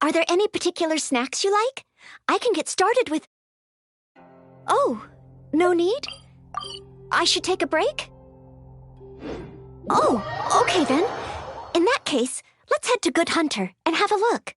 Are there any particular snacks you like? I can get started with... Oh, no need? I should take a break? Oh, okay then. In that case, let's head to Good Hunter and have a look.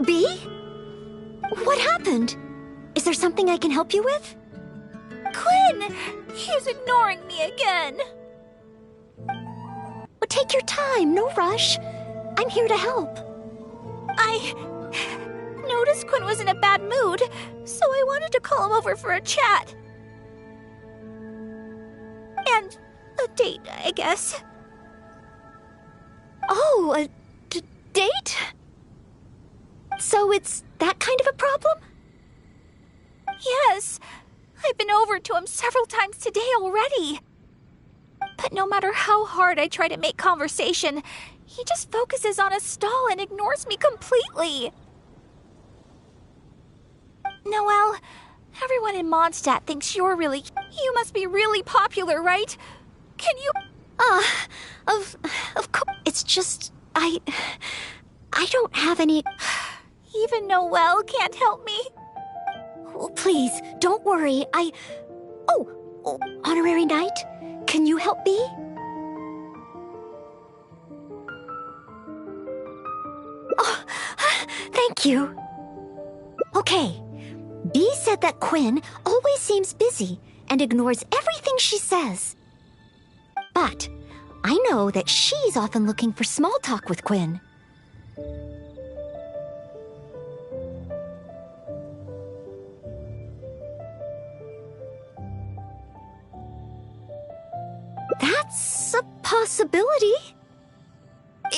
B? What happened? Is there something I can help you with? Quinn! He's ignoring me again. Well, take your time, no rush. I'm here to help. I noticed Quinn was in a bad mood, so I wanted to call him over for a chat. And a date, I guess. Oh, a date? So it's that kind of a problem? Yes. I've been over to him several times today already. But no matter how hard I try to make conversation, he just focuses on a stall and ignores me completely. Noelle, everyone in Mondstadt thinks you're really... You must be really popular, right? Can you... Of course. It's just... I don't have any... Even Noelle can't help me? Oh, please, don't worry. Oh, Honorary Knight, can you help me? Oh, thank you. Okay. B said that Quinn always seems busy and ignores everything she says. But I know that she's often looking for small talk with Quinn. That's a possibility.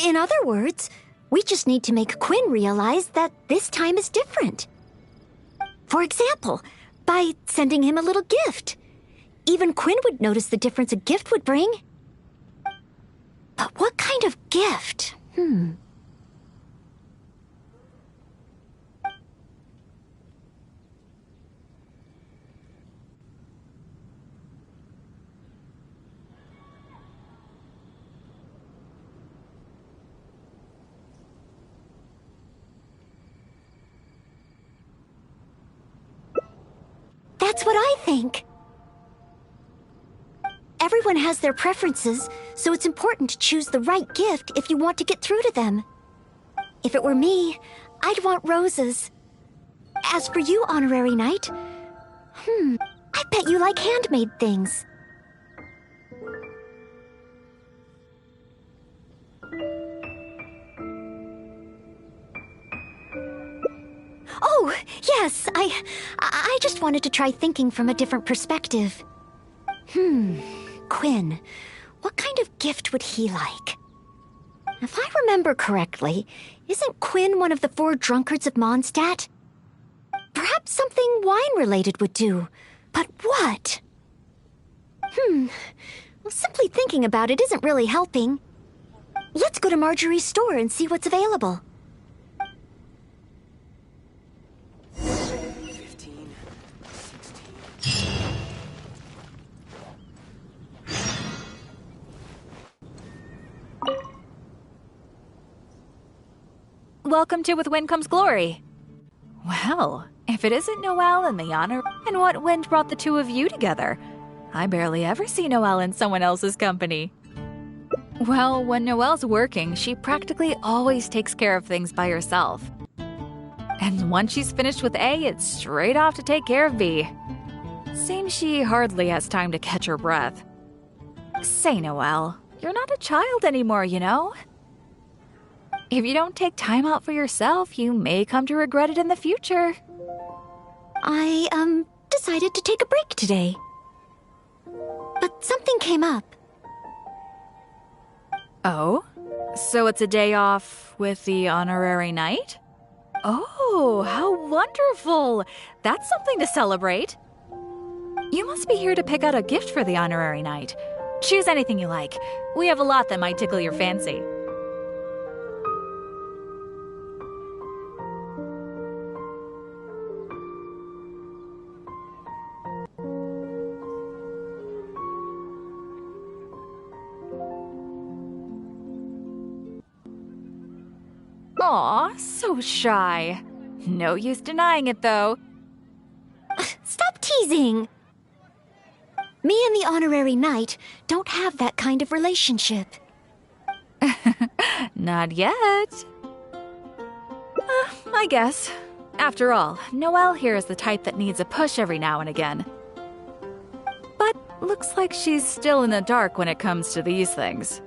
In other words, we just need to make Quinn realize that this time is different. For example, by sending him a little gift. Even Quinn would notice the difference a gift would bring. But what kind of gift? That's what I think. Everyone has their preferences, so it's important to choose the right gift if you want to get through to them. If it were me, I'd want roses. As for you, Honorary Knight, I bet you like handmade things. Oh, yes, I just wanted to try thinking from a different perspective. Quinn, what kind of gift would he like? If I remember correctly, isn't Quinn one of the 4 drunkards of Mondstadt? Perhaps something wine-related would do. But what? Well, simply thinking about it isn't really helping. Let's go to Marjorie's store and see what's available. 15, 16... Welcome to With Wind Comes Glory. Well, if it isn't Noelle and the honor, and what wind brought the two of you together? I barely ever see Noelle in someone else's company. Well, when Noelle's working, she practically always takes care of things by herself. And once she's finished with A, it's straight off to take care of B. Seems she hardly has time to catch her breath. Say, Noelle, You're not a child anymore, you know? If you don't take time out for yourself, you may come to regret it in the future. I, decided to take a break today. But something came up. Oh? So it's a day off with the honorary knight? Oh, how wonderful! That's something to celebrate. You must be here to pick out a gift for the honorary knight. Choose anything you like. We have a lot that might tickle your fancy. Aw, so shy. No use denying it, though. Stop teasing! Me and the honorary knight don't have that kind of relationship. Not yet. I guess. After all, Noelle here is the type that needs a push every now and again. But looks like she's still in the dark when it comes to these things.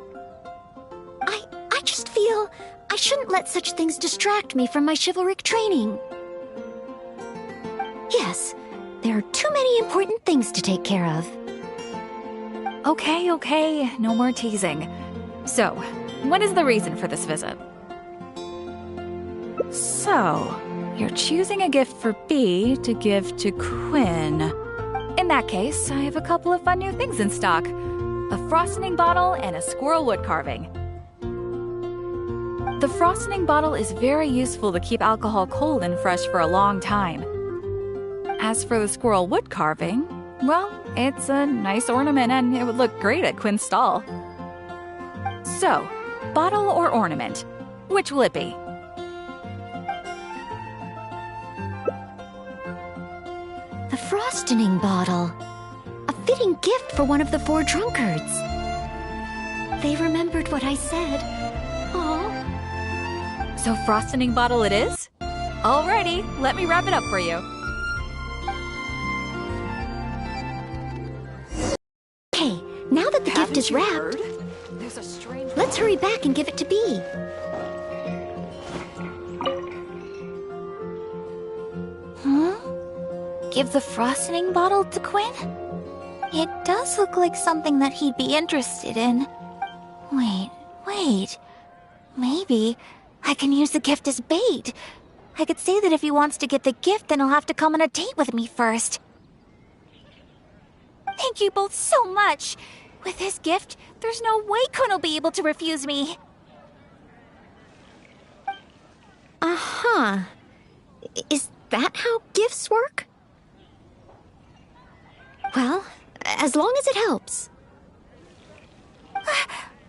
I just feel I shouldn't let such things distract me from my chivalric training. Yes, there are too many important things to take care of. Okay, no more teasing. So, what is the reason for this visit? So, you're choosing a gift for B to give to Quinn. In that case, I have a couple of fun new things in stock. A frosting bottle and a squirrel wood carving. The frosting bottle is very useful to keep alcohol cold and fresh for a long time. As for the squirrel wood carving, well, it's a nice ornament and it would look great at Quinn's stall. So, bottle or ornament, which will it be? The frosting bottle. A fitting gift for one of the 4 drunkards. They remembered what I said. Aw. So frosting bottle it is? Alrighty, let me wrap it up for you. Okay, now that the gift is wrapped, There's a strange. let's hurry back and give it to B. Give the frosting bottle to Quinn? It does look like something that he'd be interested in. Wait. Maybe I can use the gift as bait. I could say that if he wants to get the gift, then he'll have to come on a date with me first. Thank you both so much. With this gift, there's no way Quinn will be able to refuse me. Uh-huh. Is that how gifts work? Well, as long as it helps.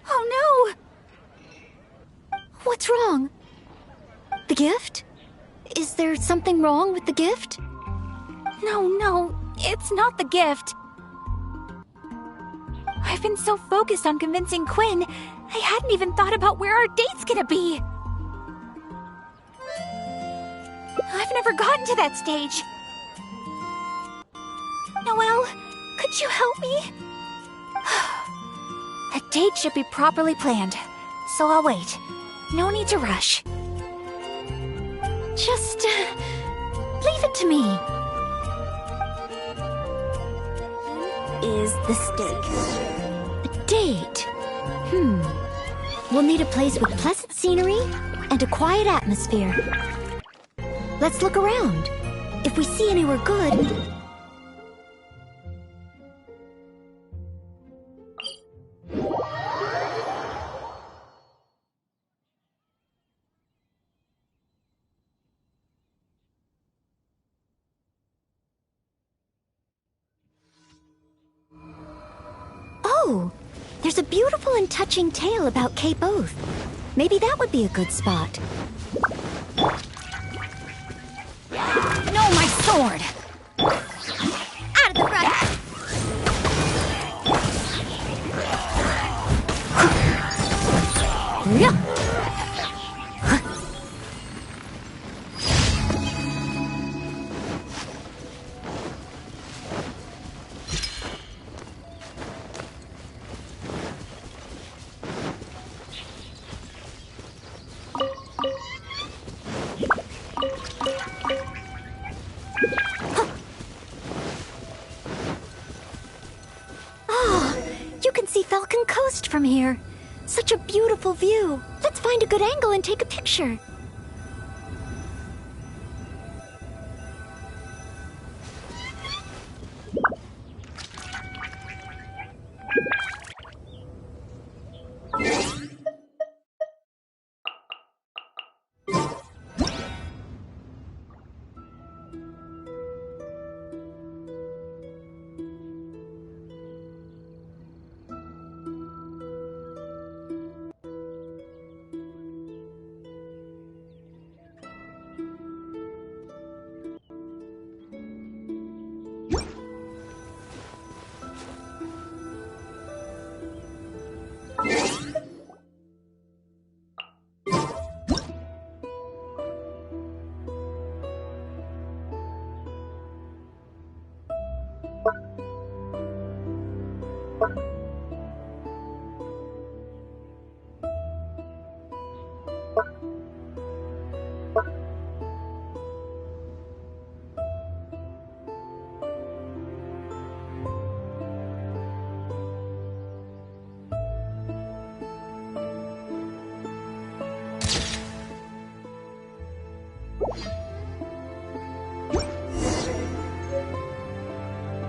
Oh no! What's wrong? The gift? Is there something wrong with the gift? No, it's not the gift. I've been so focused on convincing Quinn, I hadn't even thought about where our date's gonna be. I've never gotten to that stage. Noelle, could you help me? The date should be properly planned, so I'll wait. No need to rush. Just, leave it to me. Is the stake. A date. We'll need a place with pleasant scenery and a quiet atmosphere. Let's look around. If we see anywhere good... Oh, there's a beautiful and touching tale about Cape Oath. Maybe that would be a good spot. No, my sword! Out of the front! Yeah. Such a beautiful view. Let's find a good angle and take a picture.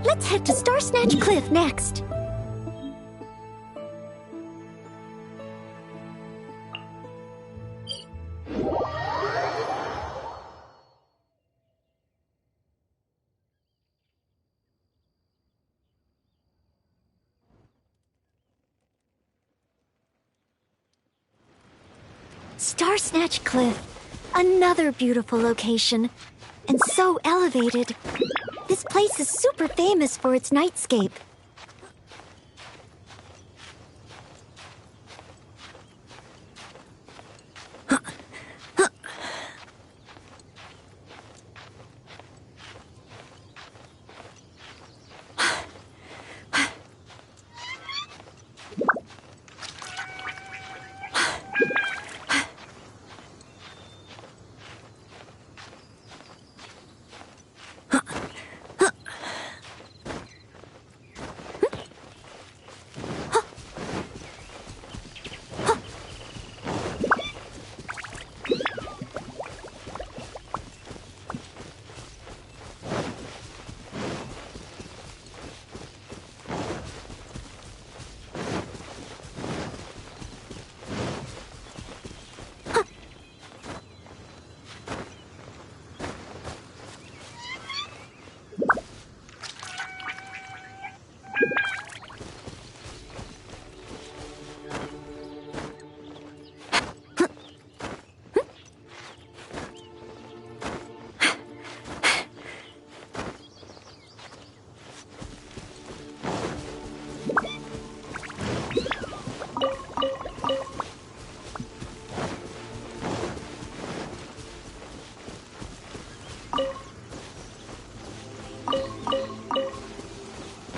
Let's head to Star Snatch Cliff next. Star Snatch Cliff, another beautiful location, and so elevated. This place is super famous for its nightscape.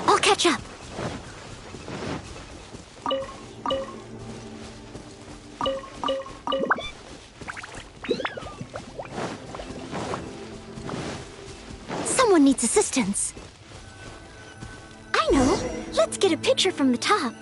I'll catch up. Someone needs assistance. I know. Let's get a picture from the top.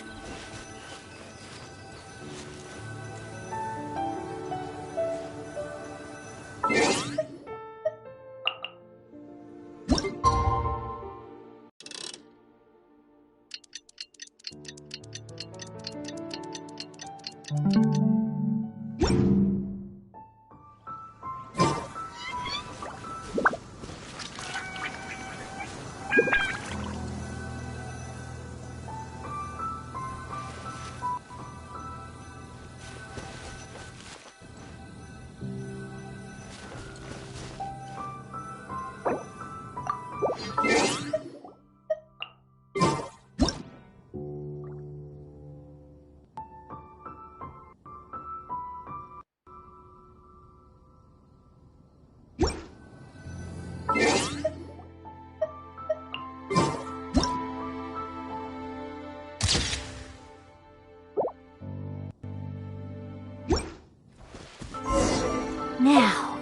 Now,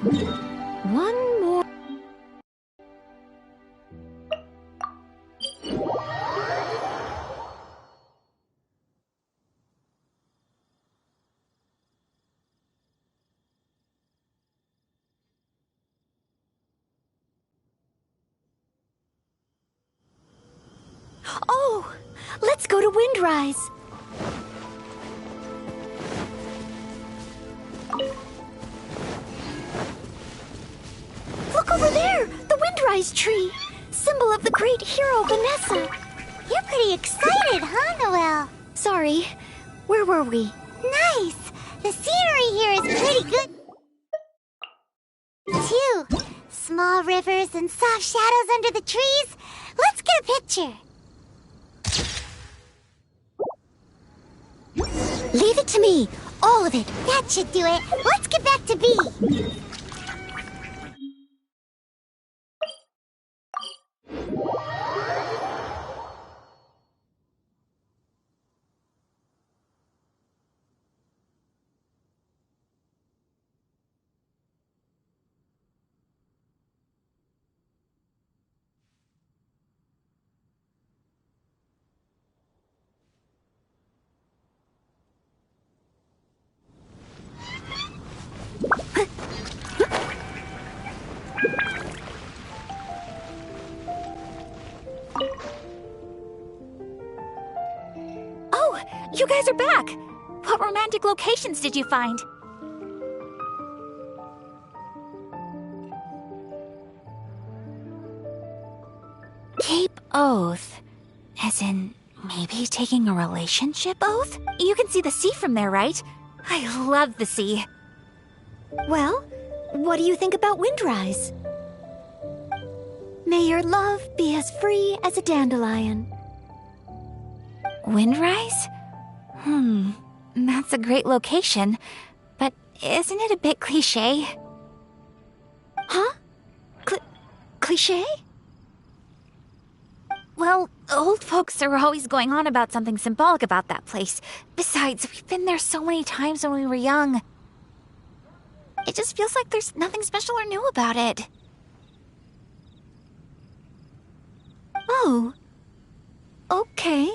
one more. Oh, let's go to Windrise. Look over there, the Windrise tree, symbol of the great hero Vanessa. You're pretty excited, huh, Noelle? Sorry, where were we? Nice! The scenery here is pretty good, too. Small rivers and soft shadows under the trees. Let's get a picture. Leave it to me, all of it. That should do it. Let's get back to B. Oh, you guys are back! What romantic locations did you find? Cape Oath. As in, maybe taking a relationship oath? You can see the sea from there, right? I love the sea. Well, what do you think about Windrise? May your love be as free as a dandelion. Windrise? That's a great location. But isn't it a bit cliché? Huh? Cliché? Well, old folks are always going on about something symbolic about that place. Besides, we've been there so many times when we were young. It just feels like there's nothing special or new about it. Oh. Okay.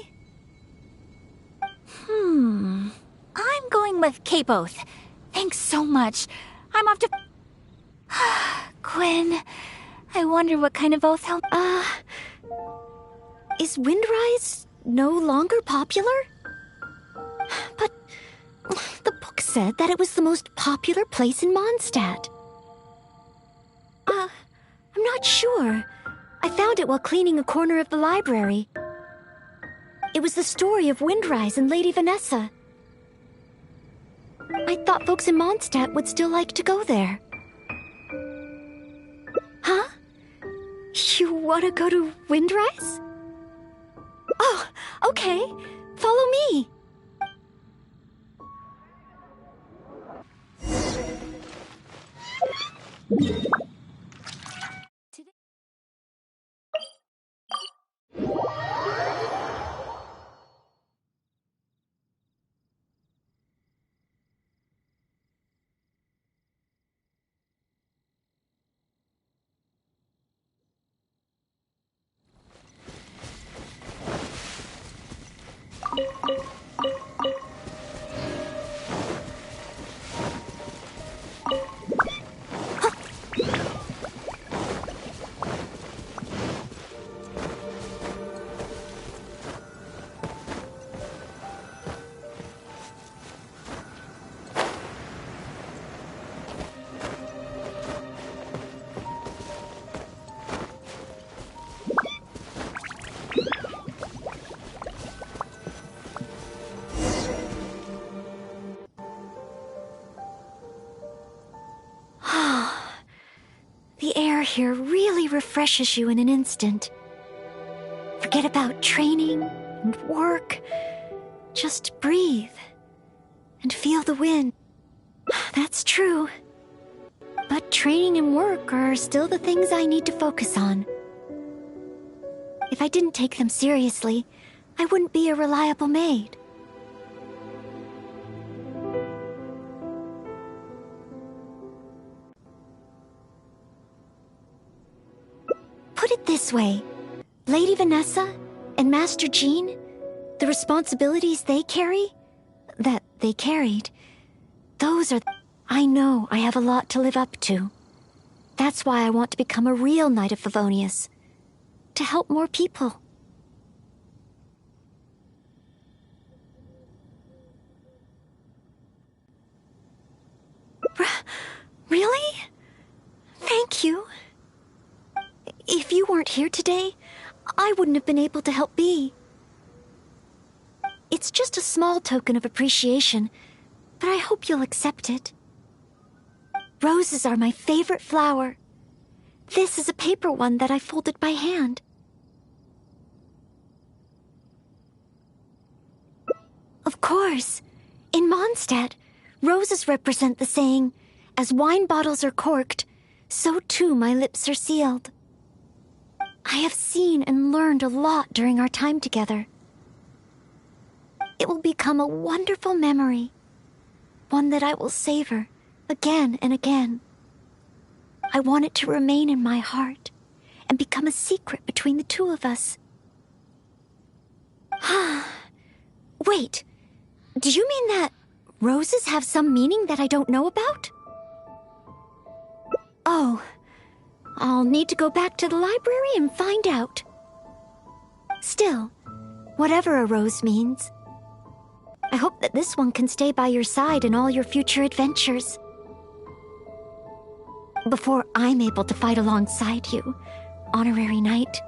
I'm going with Cape Oath. Thanks so much. I'm off to... Quinn, I wonder what kind of oath he'll... Is Windrise no longer popular? But the book said that it was the most popular place in Mondstadt. I'm not sure. I found it while cleaning a corner of the library. It was the story of Windrise and Lady Vanessa. I thought folks in Mondstadt would still like to go there. Huh? You want to go to Windrise? Oh, okay. Follow me. The air here really refreshes you in an instant. Forget about training and work. Just breathe and feel the wind. That's true. But training and work are still the things I need to focus on. If I didn't take them seriously, I wouldn't be a reliable maid. Put it this way, Lady Vanessa and Master Jean, the responsibilities they carry, that they carried, those are... I know I have a lot to live up to. That's why I want to become a real Knight of Favonius, to help more people. Thank you. If you weren't here today, I wouldn't have been able to help Bee. It's just a small token of appreciation, but I hope you'll accept it. Roses are my favorite flower. This is a paper one that I folded by hand. Of course. In Mondstadt, roses represent the saying, "As wine bottles are corked, so too my lips are sealed." I have seen and learned a lot during our time together. It will become a wonderful memory, one that I will savor again and again. I want it to remain in my heart and become a secret between the two of us. Wait, do you mean that roses have some meaning that I don't know about? Oh, I'll need to go back to the library and find out. Still, whatever a rose means, I hope that this one can stay by your side in all your future adventures. Before I'm able to fight alongside you, Honorary Knight.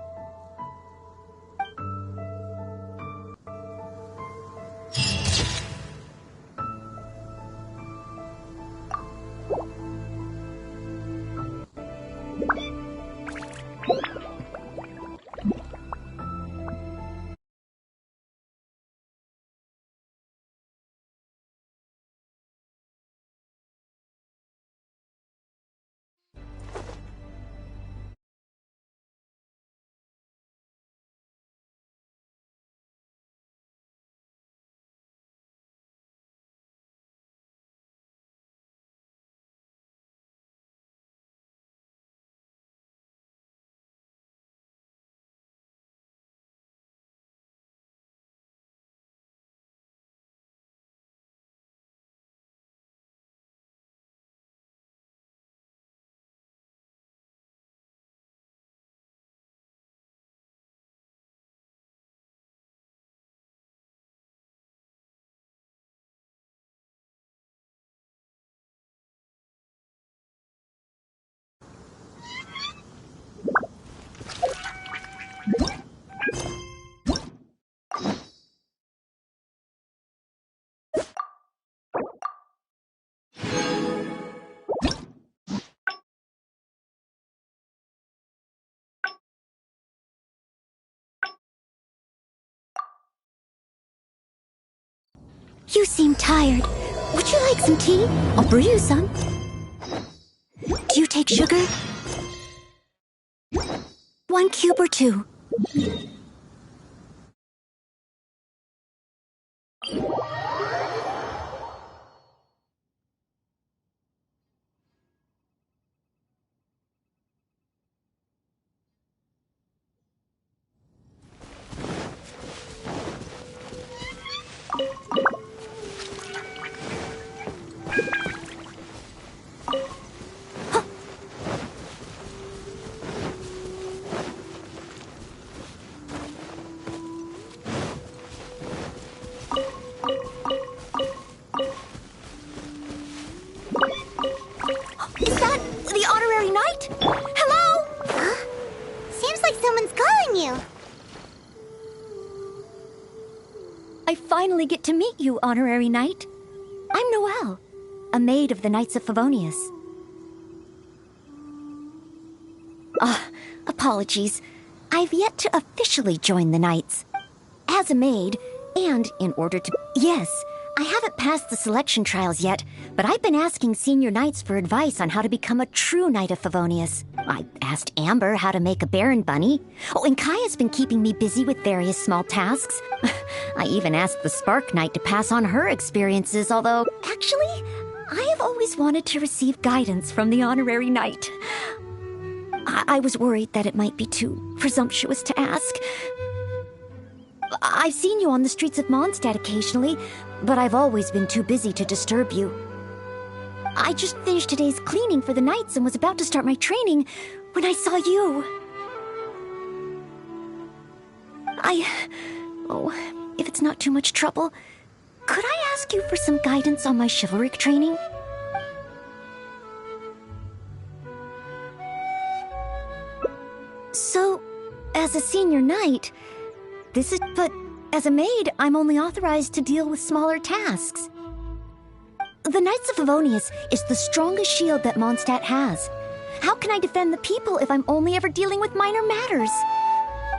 You seem tired. Would you like some tea? I'll brew you some. Do you take sugar? 1 cube or 2? Is that the Honorary Knight? Hello? Huh? Seems like someone's calling you. I finally get to meet you, Honorary Knight. I'm Noelle, a maid of the Knights of Favonius. Apologies. I've yet to officially join the Knights. As a maid, and in order to... Yes, I haven't passed the selection trials yet, but I've been asking senior knights for advice on how to become a true Knight of Favonius. I asked Amber how to make a Baron Bunny. Oh, and Kaya's been keeping me busy with various small tasks. I even asked the Spark Knight to pass on her experiences, although... Actually, I have always wanted to receive guidance from the Honorary Knight. I was worried that it might be too presumptuous to ask. I've seen you on the streets of Mondstadt occasionally, but I've always been too busy to disturb you. I just finished today's cleaning for the Knights and was about to start my training when I saw you. If it's not too much trouble, could I ask you for some guidance on my chivalric training? as a senior knight, but as a maid, I'm only authorized to deal with smaller tasks. The Knights of Favonius is the strongest shield that Mondstadt has. How can I defend the people if I'm only ever dealing with minor matters?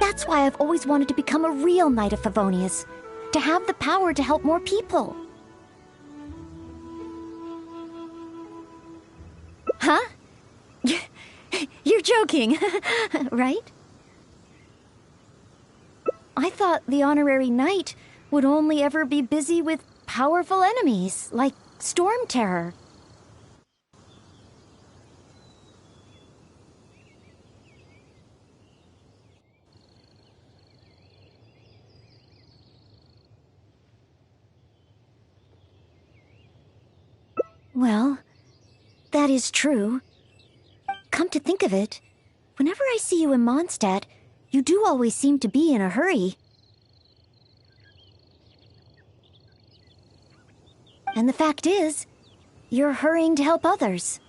That's why I've always wanted to become a real Knight of Favonius, to have the power to help more people. Huh? You're joking, right? I thought the honorary knight would only ever be busy with powerful enemies, like Storm Terror. Well, that is true. Come to think of it, whenever I see you in Mondstadt, you do always seem to be in a hurry. And the fact is, you're hurrying to help others.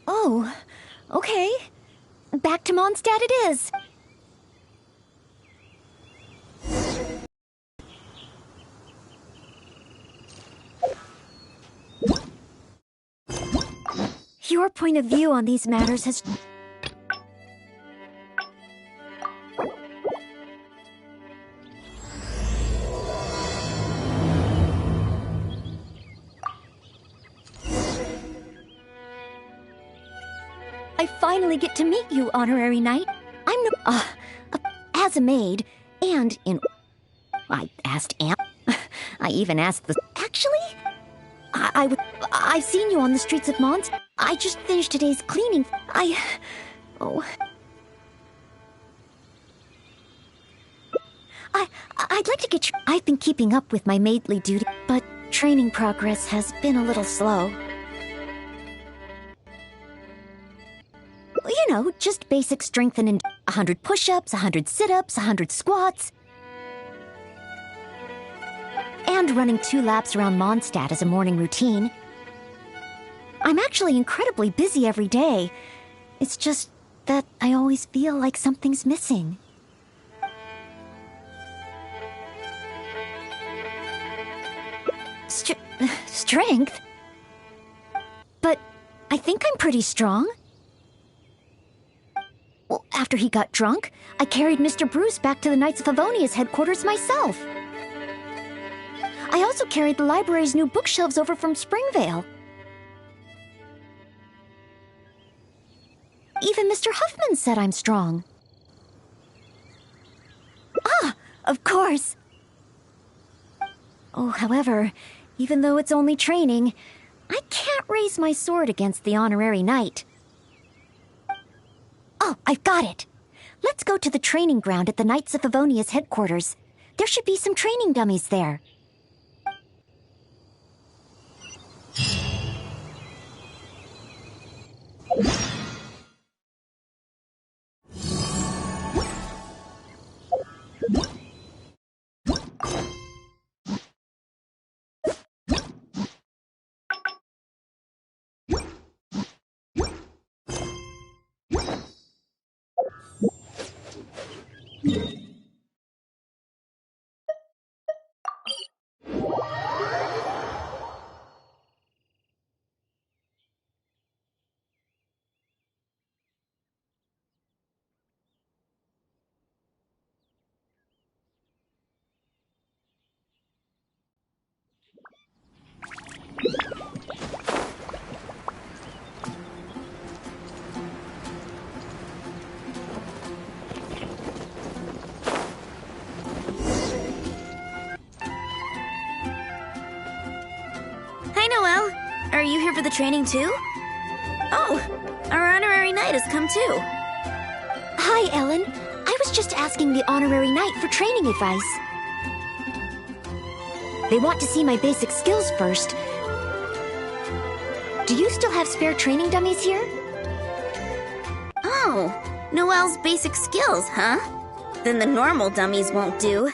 Oh, okay. Back to Mondstadt it is. Your point of view on these matters has... I finally get to meet you, Honorary Knight. I'm no... as a maid, and in... I asked Aunt... I even asked the... Actually? I've seen you on the streets of Mons. I just finished today's cleaning. Oh... I'd like to get you... I've been keeping up with my maidly duty, but training progress has been a little slow. You know, just basic strength and 100 push-ups, 100 sit-ups, 100 squats. And running 2 laps around Mondstadt as a morning routine. I'm actually incredibly busy every day. It's just that I always feel like something's missing. Strength? But I think I'm pretty strong. Well, after he got drunk, I carried Mr. Bruce back to the Knights of Favonius headquarters myself. I also carried the library's new bookshelves over from Springvale. Even Mr. Huffman said I'm strong. Ah, of course. Oh, however, even though it's only training, I can't raise my sword against the honorary knight. Oh, I've got it. Let's go to the training ground at the Knights of Favonius headquarters. There should be some training dummies there. Are you here for the training too? Oh, our honorary knight has come too. Hi, Ellen. I was just asking the honorary knight for training advice. They want to see my basic skills first. Do you still have spare training dummies here? Oh, Noelle's basic skills, huh? then the normal dummies won't do.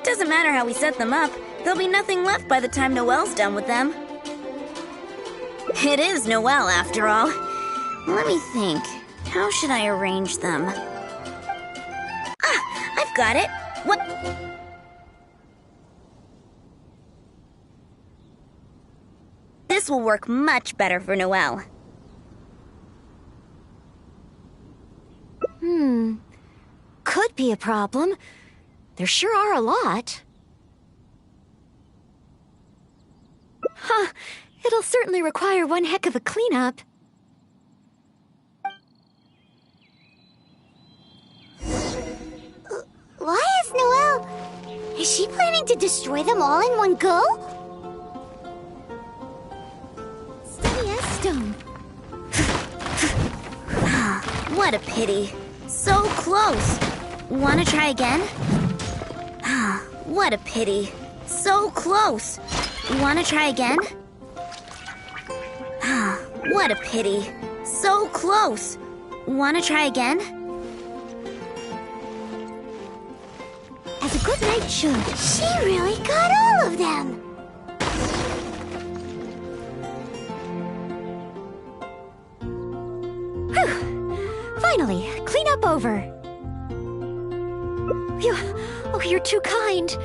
Doesn't matter how we set them up, there'll be nothing left by the time Noelle's done with them. It is Noelle, after all. Let me think. How should I arrange them? Ah, I've got it. What? This will work much better for Noelle. Could be a problem. There sure are a lot. Huh. It'll certainly require one heck of a cleanup. Why is Noelle... Is she planning to destroy them all in one go? Steady as stone. What a pity. So close. Wanna try again? What a pity. So close. Wanna try again? What a pity. So close. Wanna try again? As a good knight should. She really got all of them! Whew. Finally, cleanup over. You're too kind.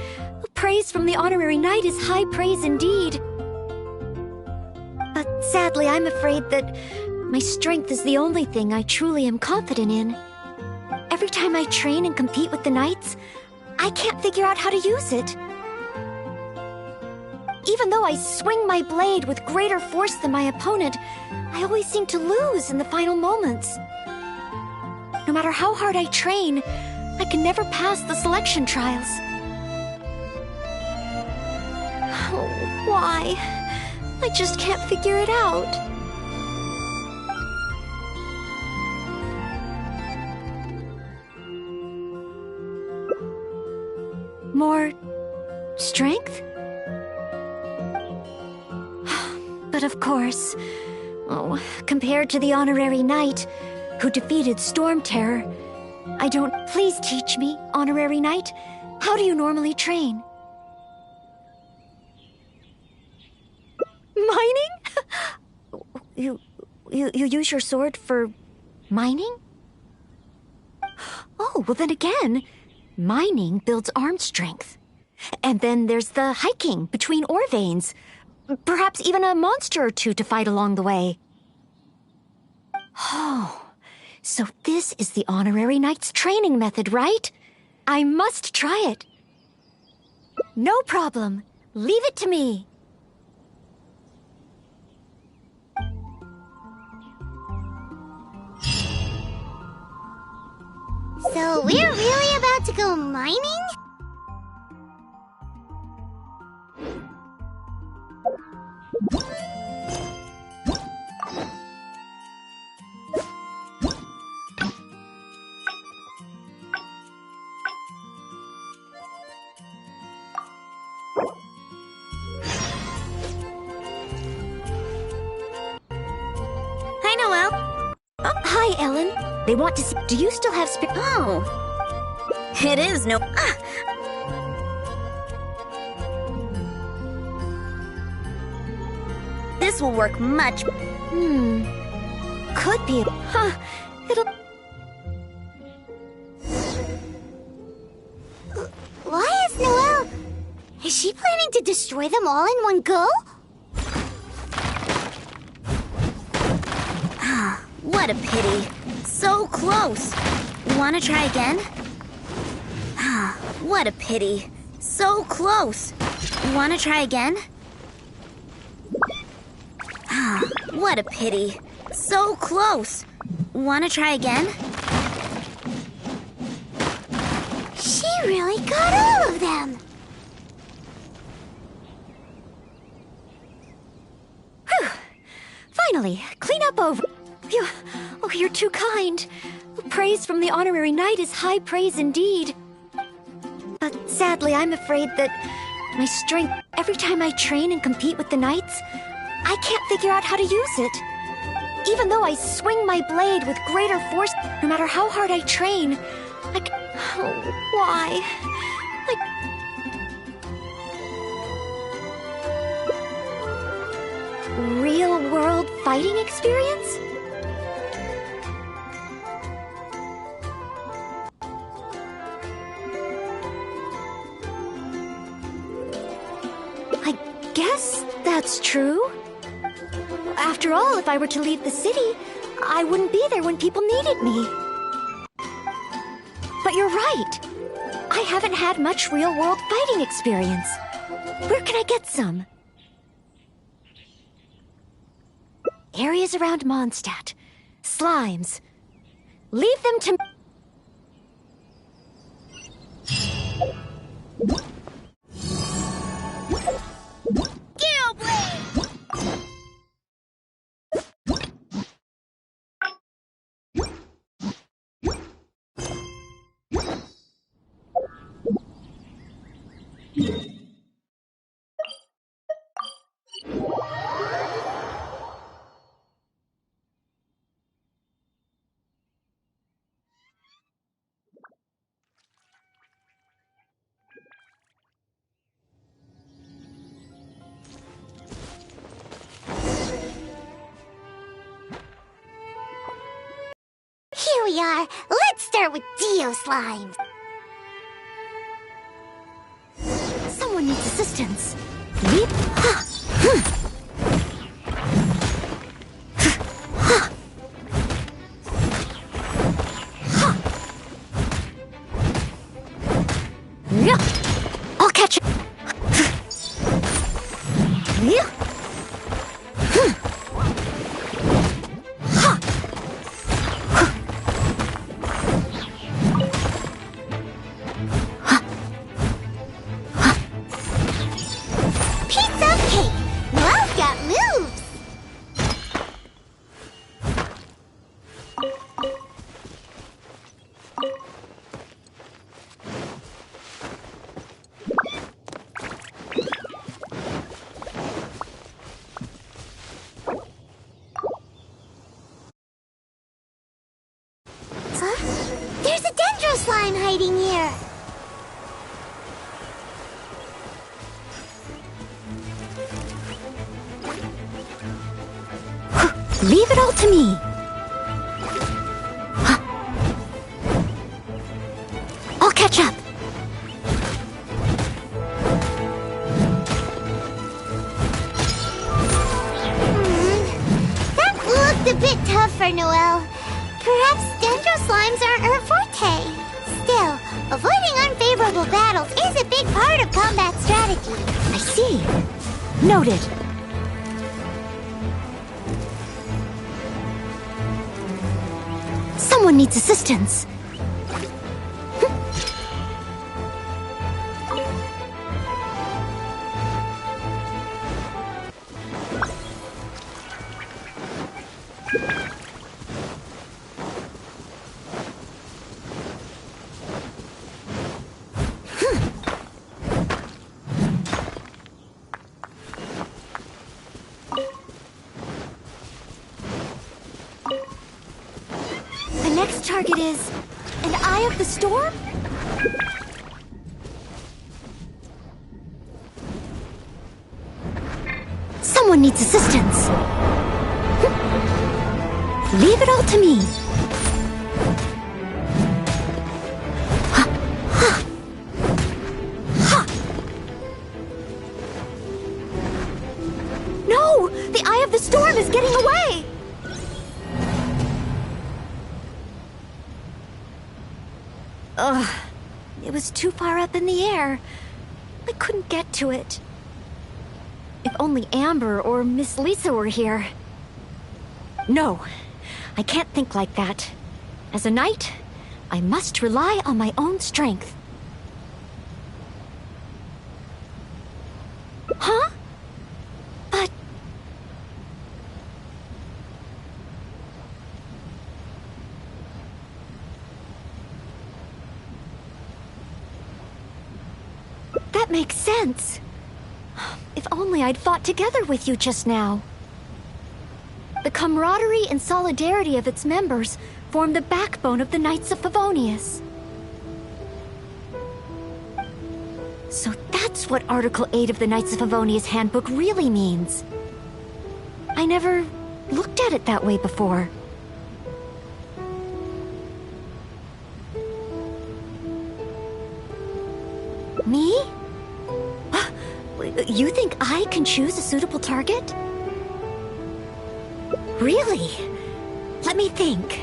Praise from the honorary knight is high praise indeed. But sadly, I'm afraid that my strength is the only thing I truly am confident in. Every time I train and compete with the knights, I can't figure out how to use it. Even though I swing my blade with greater force than my opponent, I always seem to lose in the final moments. No matter how hard I train, I can never pass the selection trials. Oh, why? I just can't figure it out. More strength? But of course, compared to the honorary knight who defeated Storm Terror, I don't... Please teach me, honorary knight. How do you normally train? Mining? You use your sword for mining? Oh, well then again, mining builds arm strength. And then there's the hiking between ore veins. Perhaps even a monster or two to fight along the way. Oh, so this is the honorary knight's training method, right? I must try it. No problem. Leave it to me. So we're really about to go mining? Hi, Noelle. Oh, hi, Ellen. They want to see... Do you still have spare... Oh. It is no... This will work much... Could be... Huh. It'll... Why is Noelle... Is she planning to destroy them all in one go? What a pity. So close. Wanna try again? What a pity. So close. Wanna try again? What a pity. So close. Wanna try again? She really got all of them! Whew. Finally, clean up over... You're too kind. Praise from the honorary knight is high praise indeed. But sadly, I'm afraid that my strength... Every time I train and compete with the knights, I can't figure out how to use it. Even though I swing my blade with greater force, no matter how hard I train, oh, why? Real-world fighting experience? I guess that's true. After all, if I were to leave the city, I wouldn't be there when people needed me. But you're right. I haven't had much real-world fighting experience. Where can I get some? Areas around Mondstadt. Slimes. Leave them to... Here we are. Let's start with Dio Slimes. Someone needs assistance. Leap. Ha. I'll catch it. Piece of cake. Noelle's got moves. Huh? There's a dendro slime hiding here. Leave it all to me. I'll catch up. That looked a bit tough for Noelle. Perhaps dendro slimes aren't her forte. Still, avoiding unfavorable battles is a big part of combat strategy. I see. Noted. Someone needs assistance. The next target is an Eye of the Storm? Someone needs assistance. Leave it all to me. No! The Eye of the Storm is getting away! Ugh. It was too far up in the air. I couldn't get to it. If only Amber or Miss Lisa were here. No, I can't think like that. As a knight, I must rely on my own strength. Huh? But... that makes sense. If only I'd fought together with you just now. The camaraderie and solidarity of its members form the backbone of the Knights of Favonius. So that's what Article 8 of the Knights of Favonius Handbook really means. I never looked at it that way before. Me? You think I can choose a suitable target? Really? Let me think.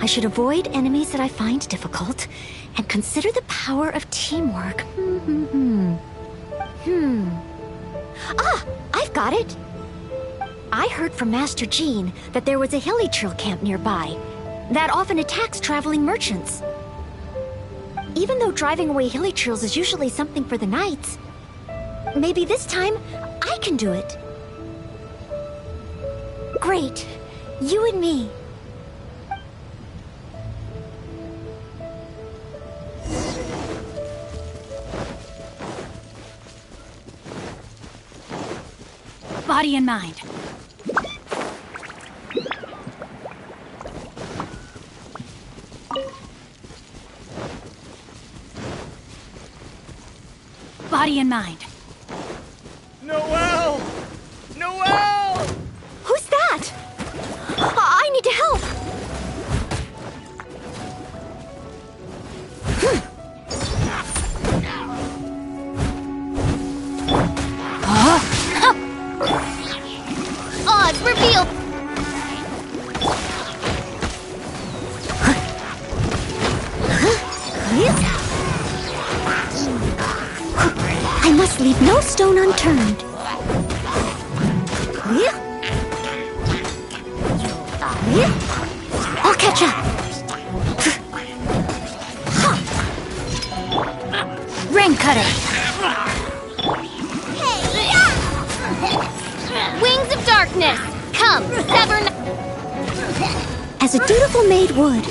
I should avoid enemies that I find difficult and consider the power of teamwork. Ah, I've got it. I heard from Master Jean that there was a hilly trail camp nearby that often attacks traveling merchants. Even though driving away hilly trails is usually something for the knights, maybe this time I can do it. Great. You and me. Body and mind. Body and mind. Noelle! Noelle! Who's that? I need to help. Odds revealed! I must leave no stone unturned. I'll catch up. Rain cutter. Wings of darkness! Come, sever... As a dutiful maid would.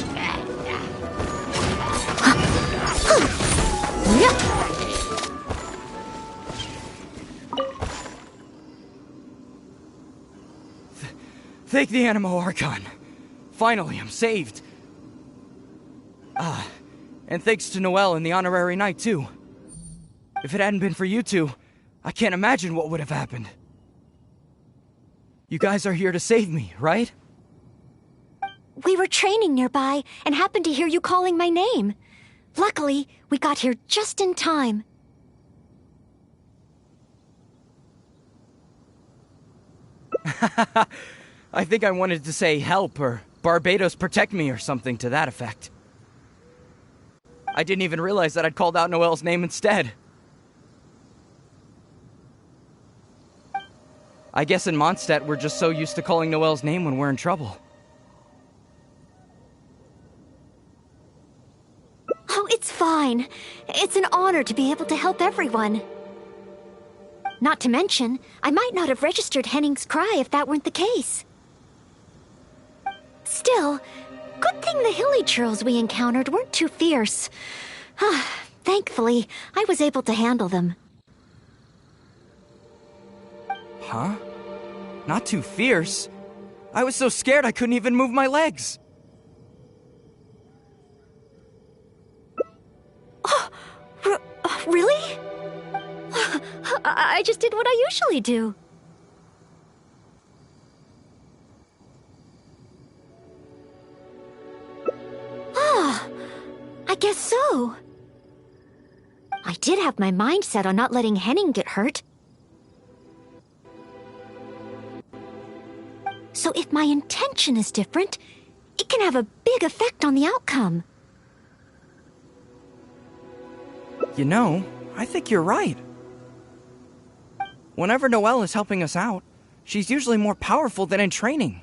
Thank the Animo Archon. Finally, I'm saved. And thanks to Noelle and the Honorary Knight, too. If it hadn't been for you two, I can't imagine what would have happened. You guys are here to save me, right? We were training nearby and happened to hear you calling my name. Luckily, we got here just in time. I think I wanted to say help or Barbados protect me or something to that effect. I didn't even realize that I'd called out Noelle's name instead. I guess in Mondstadt we're just so used to calling Noelle's name when we're in trouble. Oh, it's fine. It's an honor to be able to help everyone. Not to mention, I might not have registered Henning's cry if that weren't the case. Still, good thing the hilly churls we encountered weren't too fierce. Thankfully, I was able to handle them. Huh? Not too fierce? I was so scared I couldn't even move my legs. Really? I just did what I usually do. I guess so. I did have my mind set on not letting Henning get hurt. So if my intention is different, it can have a big effect on the outcome. You know, I think you're right. Whenever Noelle is helping us out, she's usually more powerful than in training.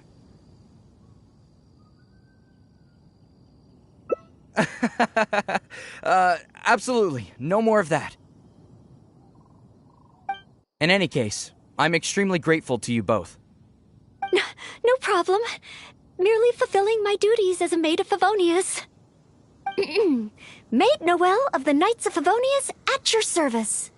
Absolutely. No more of that. In any case, I'm extremely grateful to you both. No problem. Merely fulfilling my duties as a maid of Favonius. Maid Noelle of the Knights of Favonius at your service.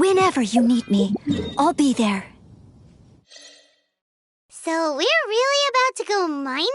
Whenever you need me, I'll be there. So we're really about to go mining?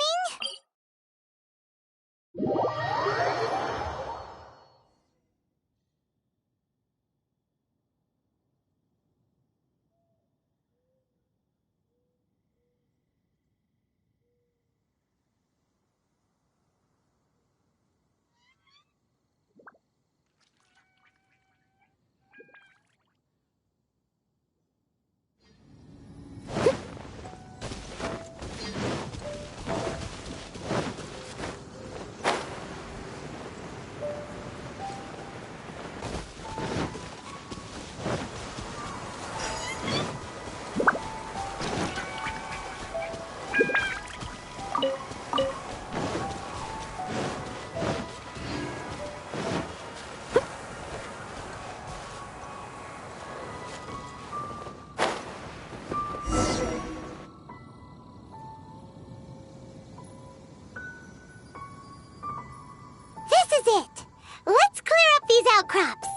This is it! Let's clear up these outcrops!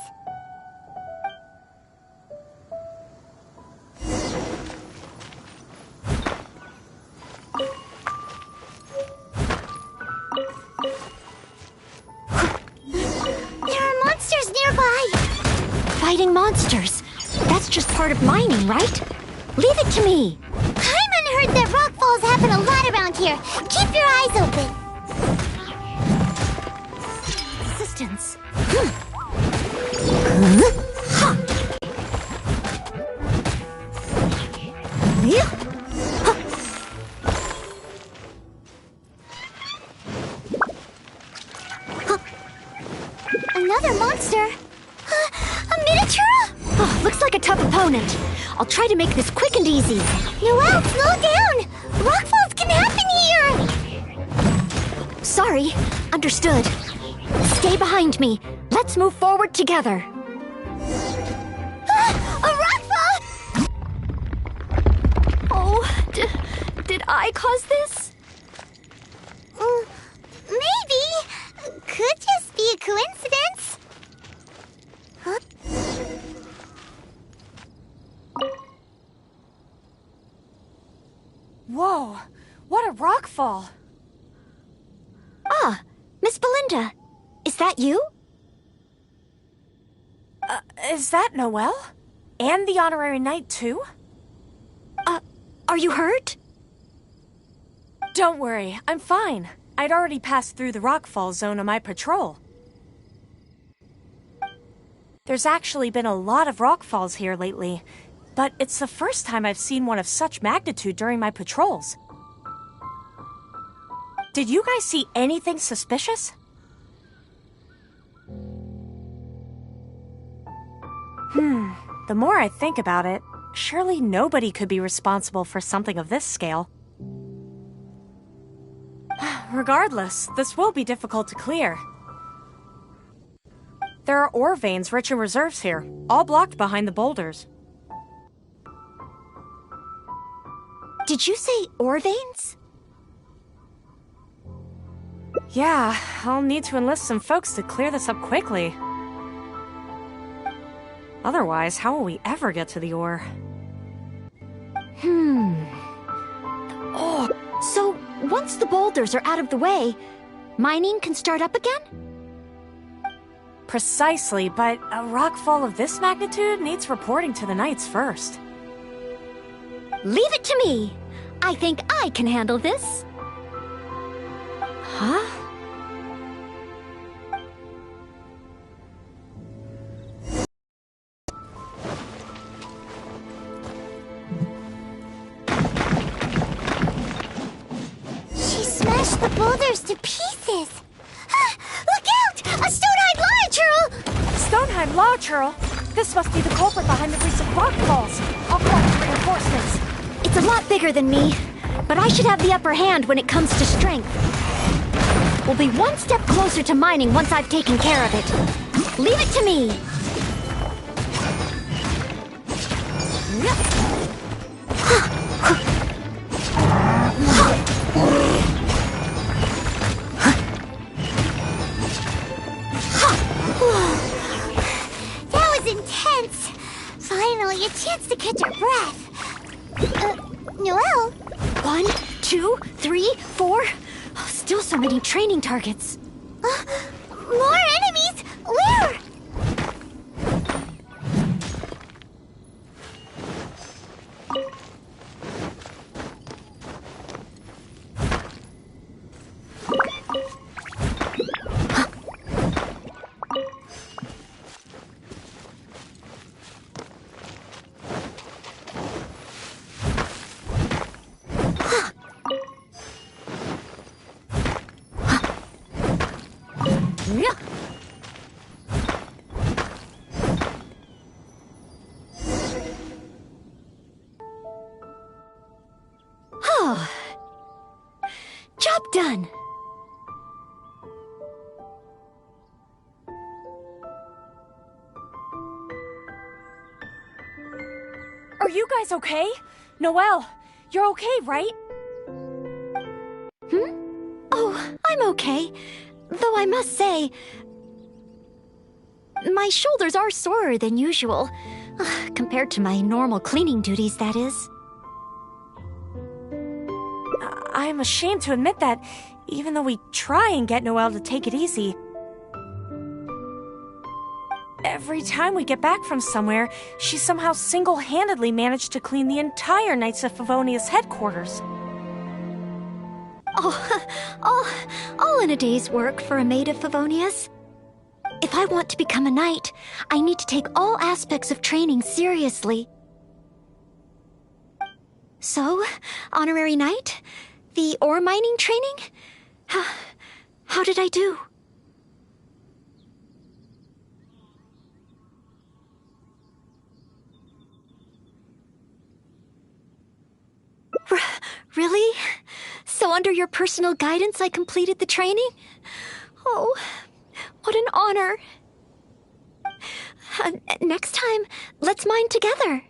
There are monsters nearby! Fighting monsters. That's just part of mining, right? Leave it to me. Paimon heard that rock falls happen a lot around here. Keep your eyes open. Assistance. Another monster? A miniature? Oh, looks like a tough opponent. I'll try to make this quick and easy. Noelle, slow down! Rock falls can happen here! Sorry. Understood. Stay behind me. Let's move forward together. A rock fall! Oh, did I cause this? Maybe. Could just be a coincidence. Huh? Whoa, what a rock fall! Ah, Miss Belinda. Is that you? Is that Noelle? And the honorary knight, too? Are you hurt? Don't worry, I'm fine. I'd already passed through the rockfall zone on my patrol. There's actually been a lot of rockfalls here lately, but it's the first time I've seen one of such magnitude during my patrols. Did you guys see anything suspicious? The more I think about it, surely nobody could be responsible for something of this scale. Regardless, this will be difficult to clear. There are ore veins rich in reserves here, all blocked behind the boulders. Did you say ore veins? Yeah, I'll need to enlist some folks to clear this up quickly. Otherwise, how will we ever get to the ore? Oh, so once the boulders are out of the way, mining can start up again? Precisely, but a rockfall of this magnitude needs reporting to the Knights first. Leave it to me. I think I can handle this. Huh? Smashed the boulders to pieces! Look out! A stone-eyed lava churl! Stone-eyed lava churl? This must be the culprit behind the recent rockfalls. I'll call for reinforcements. It's a lot bigger than me, but I should have the upper hand when it comes to strength. We'll be one step closer to mining once I've taken care of it. Leave it to me. That was intense. 2, 3, 4. Oh, still so many training targets. More enemies? Where? Oh. Job done. Are you guys okay? Noelle, you're okay, right? Oh, I'm okay. Though I must say, my shoulders are sorer than usual. Compared to my normal cleaning duties, that is. I'm ashamed to admit that, even though we try and get Noelle to take it easy. Every time we get back from somewhere, she somehow single-handedly managed to clean the entire Knights of Favonia's headquarters. All in a day's work for a maid of Favonia's. If I want to become a knight, I need to take all aspects of training seriously. So, honorary knight? The ore mining training? How did I do? Really? So under your personal guidance I completed the training? Oh, what an honor. Next time, let's mine together.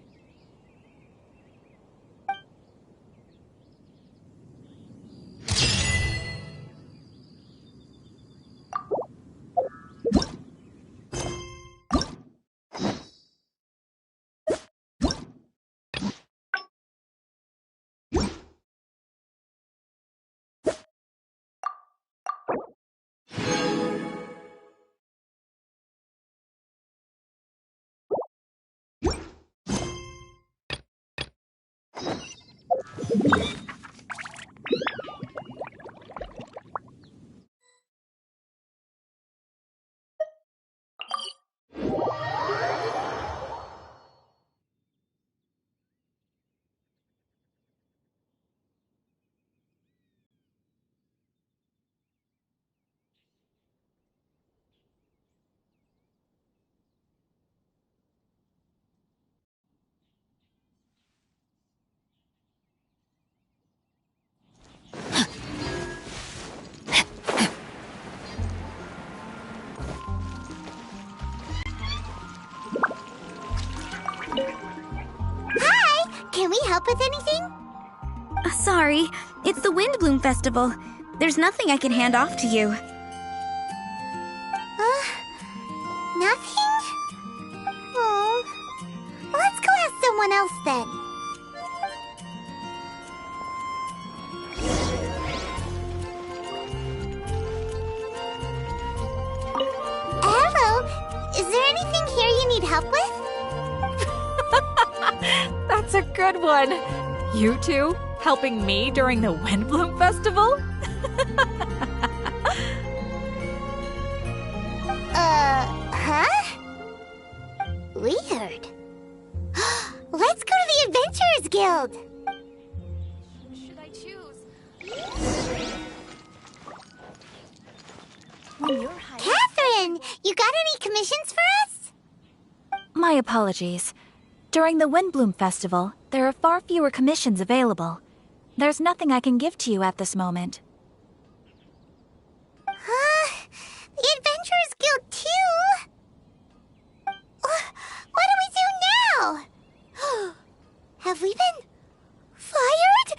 Can we help with anything? Sorry, it's the Windbloom Festival. There's nothing I can hand off to you. Nothing? Oh. Let's go ask someone else then. Hello. Is there anything here you need help with? That's a good one. You two helping me during the Windbloom Festival? Huh? Weird. Let's go to the Adventurers Guild. Should I choose? Catherine, you got any commissions for us? My apologies. During the Windbloom Festival, there are far fewer commissions available. There's nothing I can give to you at this moment. The Adventurers Guild too? What do we do now? Have we been fired?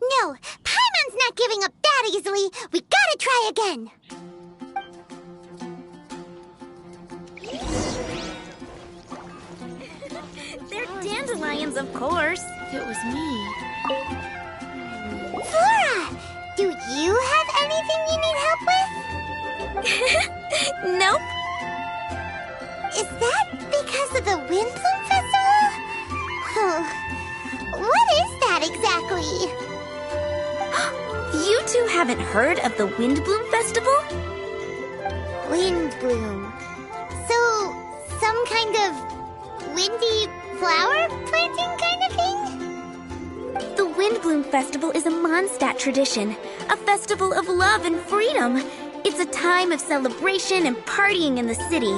No, Paimon's not giving up that easily. We gotta try again. They're dandelions, of course. If it was me. you have anything you need help with? Nope. Is that because of the Windbloom Festival? What is that exactly? You two haven't heard of the Windbloom Festival? Windbloom. So, some kind of windy flower planting kind of thing? The Windbloom Festival is a Mondstadt tradition, a festival of love and freedom. It's a time of celebration and partying in the city.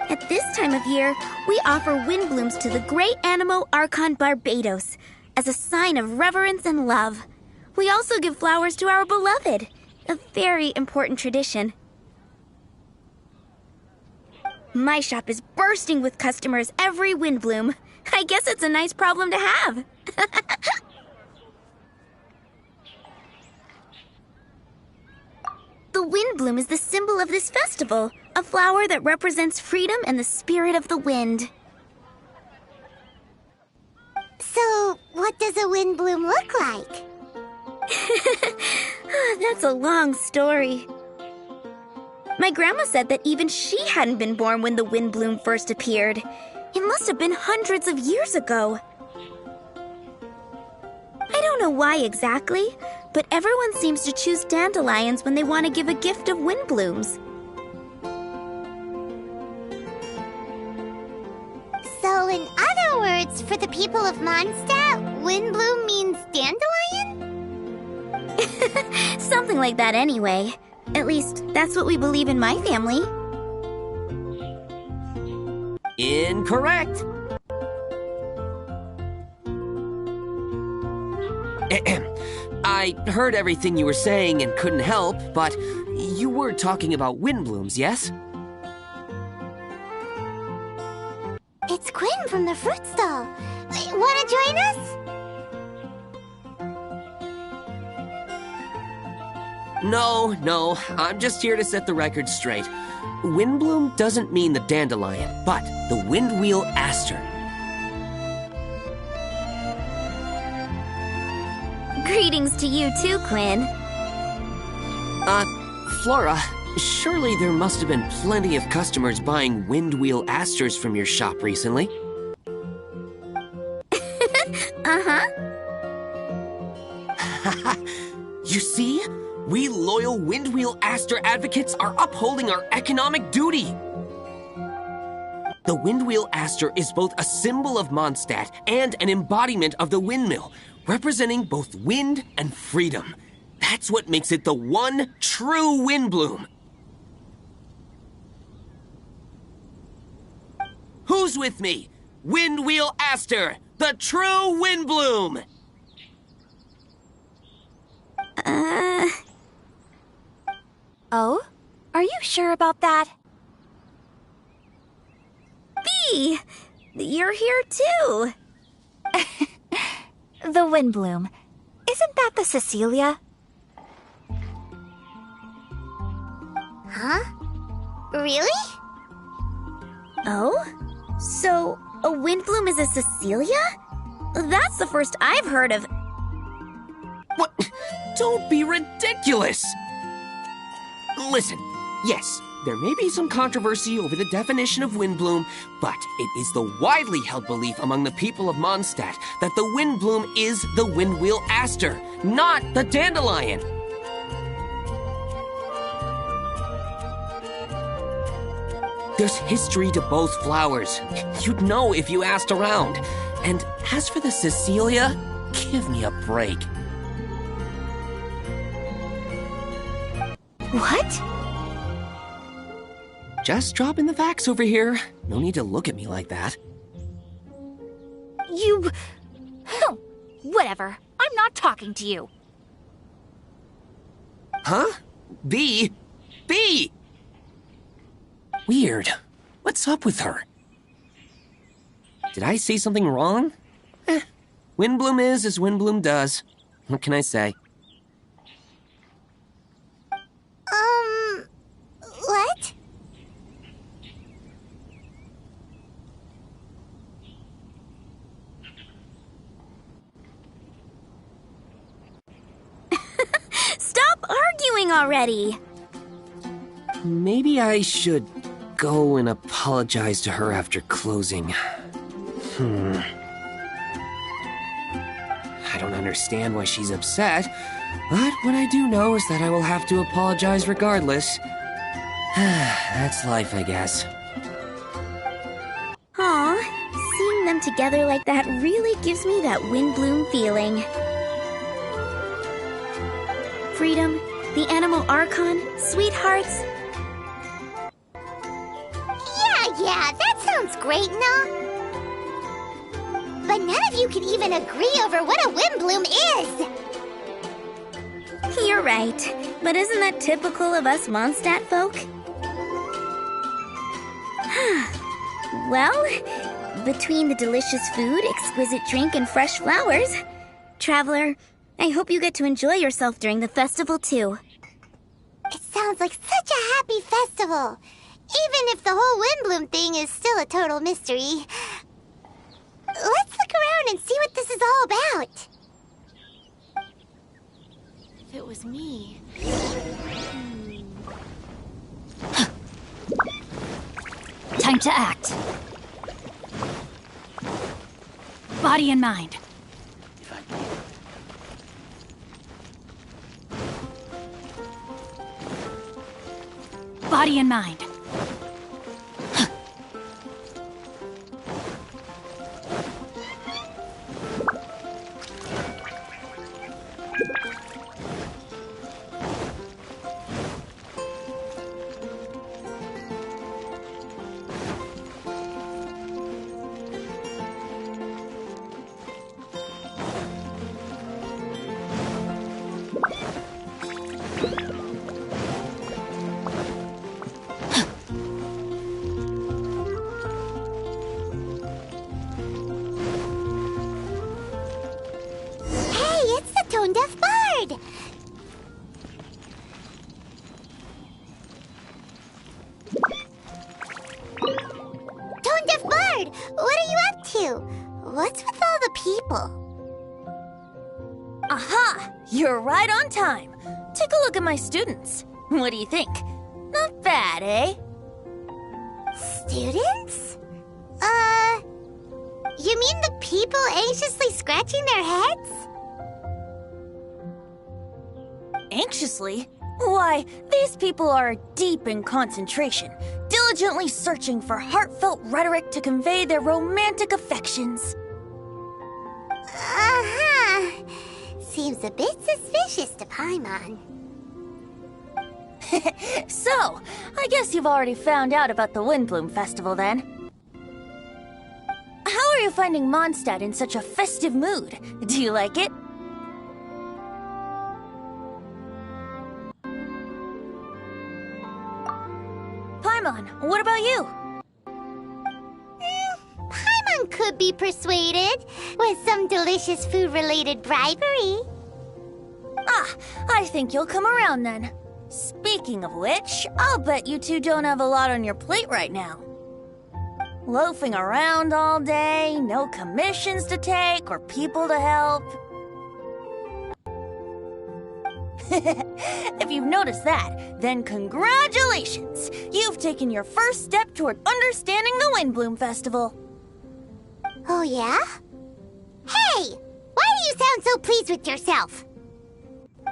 At this time of year, we offer windblooms to the great Animo Archon Barbados as a sign of reverence and love. We also give flowers to our beloved, a very important tradition. My shop is bursting with customers every windbloom. I guess it's a nice problem to have. The windbloom is the symbol of this festival, a flower that represents freedom and the spirit of the wind. So, what does a windbloom look like? That's a long story. My grandma said that even she hadn't been born when the windbloom first appeared. It must have been hundreds of years ago. I don't know why exactly, but everyone seems to choose dandelions when they want to give a gift of windblooms. So, in other words, for the people of Mondstadt, windbloom means dandelion? Something like that anyway. At least, that's what we believe in my family. Incorrect. I heard everything you were saying and couldn't help, but you were talking about windblooms, yes? It's Quinn from the fruit stall. Wanna join us? No, I'm just here to set the record straight. Windbloom doesn't mean the dandelion, but the windwheel aster. Greetings to you too, Quinn. Flora, surely there must have been plenty of customers buying windwheel asters from your shop recently. Uh-huh. You see? We loyal windwheel aster advocates are upholding our economic duty. The windwheel aster is both a symbol of Mondstadt and an embodiment of the windmill, representing both wind and freedom. That's what makes it the one true windbloom. Who's with me? Windwheel aster, the true windbloom! Oh? Are you sure about that? Bee! You're here too! The windbloom. Isn't that the Cecilia? Huh? Really? Oh? So, a windbloom is a Cecilia? That's the first I've heard of. What? Don't be ridiculous! Listen, yes, there may be some controversy over the definition of windbloom, but it is the widely held belief among the people of Mondstadt that the windbloom is the windwheel aster, not the dandelion. There's history to both flowers. You'd know if you asked around. And as for the Cecilia, give me a break. What? Just dropping the facts over here. No need to look at me like that. You... Whatever. I'm not talking to you. Huh? B? Weird. What's up with her? Did I say something wrong? Windbloom is as Windbloom does. What can I say? What? going already? Maybe I should go and apologize to her after closing. I don't understand why she's upset, but what I do know is that I will have to apologize regardless. That's life, I guess. Aw, seeing them together like that really gives me that Windbloom feeling. Freedom, the Animal Archon, sweethearts. Yeah, that sounds great, no? But none of you can even agree over what a Windbloom is! You're right, but isn't that typical of us Mondstadt folk? Well, between the delicious food, exquisite drink, and fresh flowers, Traveler, I hope you get to enjoy yourself during the festival too. It sounds like such a happy festival! Even if the whole Windbloom thing is still a total mystery. Let's look around and see what this is all about. If it was me... Time to act. Body and mind. Body and mind. Tone-deaf bard! Tone-deaf bard! What are you up to? What's with all the people? Aha! You're right on time. Take a look at my students. What do you think? Not bad, eh? Students? You mean the people anxiously scratching their heads? Anxiously? Why, these people are deep in concentration, diligently searching for heartfelt rhetoric to convey their romantic affections. Uh-huh. Seems a bit suspicious to Paimon. So, I guess you've already found out about the Windbloom Festival then. How are you finding Mondstadt in such a festive mood? Do you like it? Paimon, what about you? Paimon could be persuaded with some delicious food-related bribery. Ah, I think you'll come around then. Speaking of which, I'll bet you two don't have a lot on your plate right now. Loafing around all day, no commissions to take or people to help. If you've noticed that, then congratulations! You've taken your first step toward understanding the Windbloom Festival. Oh, yeah? Hey! Why do you sound so pleased with yourself?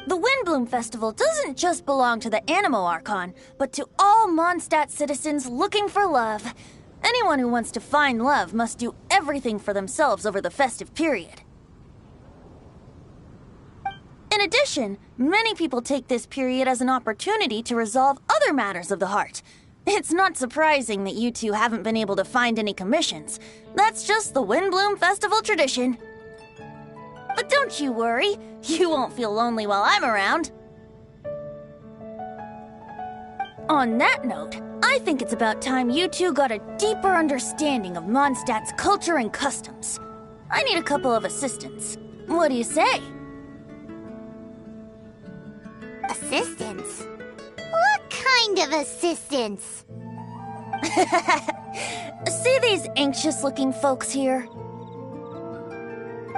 The Windbloom Festival doesn't just belong to the Animal Archon, but to all Mondstadt citizens looking for love. Anyone who wants to find love must do everything for themselves over the festive period. In addition, many people take this period as an opportunity to resolve other matters of the heart. It's not surprising that you two haven't been able to find any commissions. That's just the Windbloom Festival tradition. But don't you worry, you won't feel lonely while I'm around. On that note, I think it's about time you two got a deeper understanding of Mondstadt's culture and customs. I need a couple of assistants. What do you say? Assistance? What kind of assistance? See these anxious-looking folks here?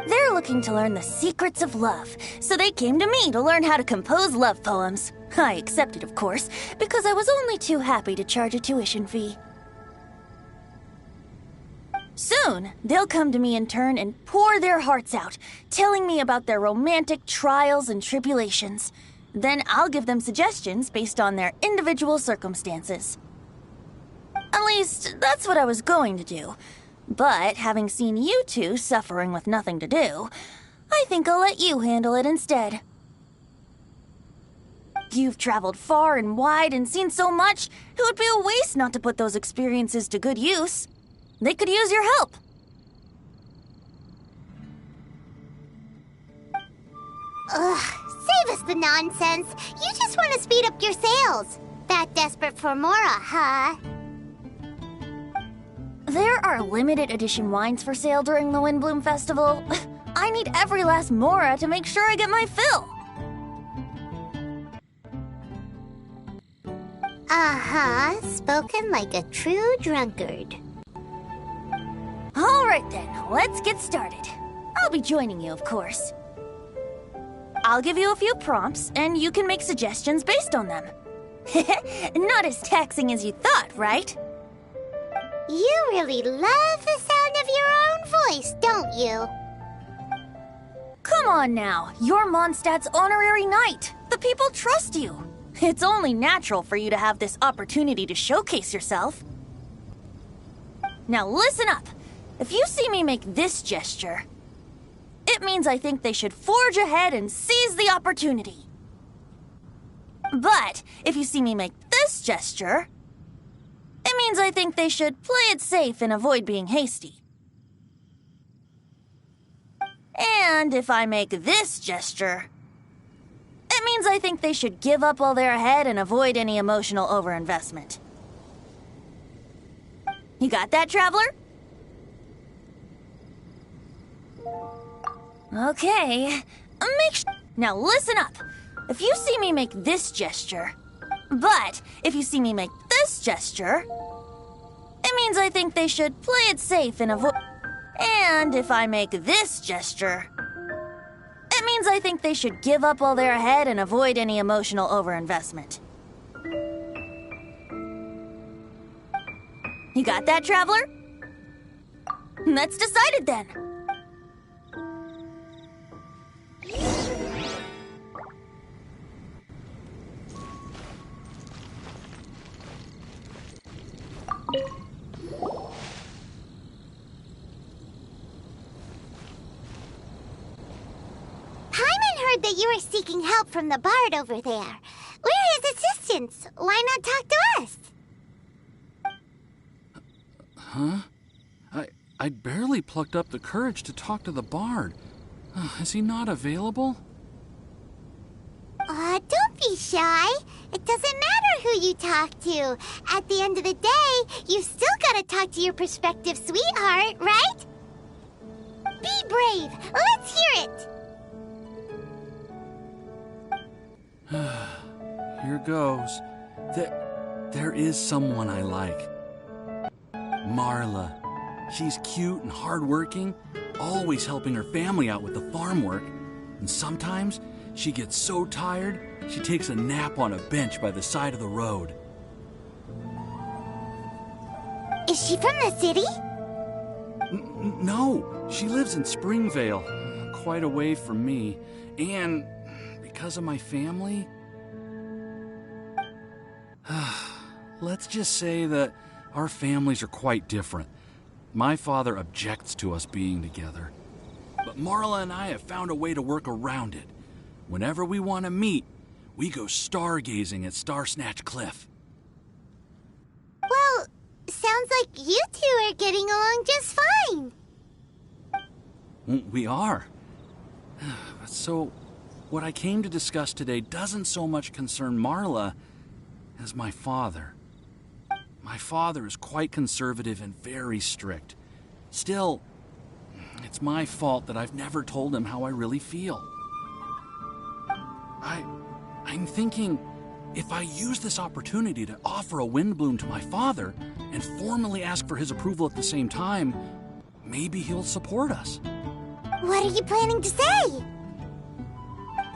They're looking to learn the secrets of love, so they came to me to learn how to compose love poems. I accepted, of course, because I was only too happy to charge a tuition fee. Soon, they'll come to me in turn and pour their hearts out, telling me about their romantic trials and tribulations. Then I'll give them suggestions based on their individual circumstances. At least, that's what I was going to do. But having seen you two suffering with nothing to do, I think I'll let you handle it instead. You've traveled far and wide and seen so much, it would be a waste not to put those experiences to good use. They could use your help. Ugh, save us the nonsense. You just want to speed up your sales. That desperate for Mora, huh? There are limited edition wines for sale during the Windbloom Festival. I need every last Mora to make sure I get my fill. Uh-huh, spoken like a true drunkard. All right then, let's get started. I'll be joining you, of course. I'll give you a few prompts, and you can make suggestions based on them. Not as taxing as you thought, right? You really love the sound of your own voice, don't you? Come on now, you're Mondstadt's honorary knight. The people trust you. It's only natural for you to have this opportunity to showcase yourself. Now listen up. If you see me make this gesture, it means I think they should forge ahead and seize the opportunity. But if you see me make this gesture, it means I think they should play it safe and avoid being hasty. And if I make this gesture, it means I think they should give up while they're ahead and avoid any emotional overinvestment. You got that, Traveler? Okay, now listen up. If you see me make this gesture, but if you see me make this gesture, it means I think they should play it safe and avoid... And if I make this gesture, it means I think they should give up while they're ahead and avoid any emotional overinvestment. You got that, Traveler? That's decided then. Heard that you were seeking help from the bard over there. We're his assistants. Why not talk to us? Huh? I'd barely plucked up the courage to talk to the bard. Is he not available? Don't be shy. It doesn't matter who you talk to. At the end of the day, you've still got to talk to your prospective sweetheart, right? Be brave. Let's hear it. Here goes. There is someone I like. Marla. She's cute and hardworking, always helping her family out with the farm work. And sometimes she gets so tired, she takes a nap on a bench by the side of the road. Is she from the city? No, she lives in Springvale, quite away from me. And because of my family, let's just say that our families are quite different. My father objects to us being together. But Marla and I have found a way to work around it. Whenever we want to meet, we go stargazing at Star Snatch Cliff. Well, sounds like you two are getting along just fine. We are. So, what I came to discuss today doesn't so much concern Marla as my father. My father is quite conservative and very strict. Still, it's my fault that I've never told him how I really feel. I'm thinking, if I use this opportunity to offer a Windbloom to my father and formally ask for his approval at the same time, maybe he'll support us. What are you planning to say?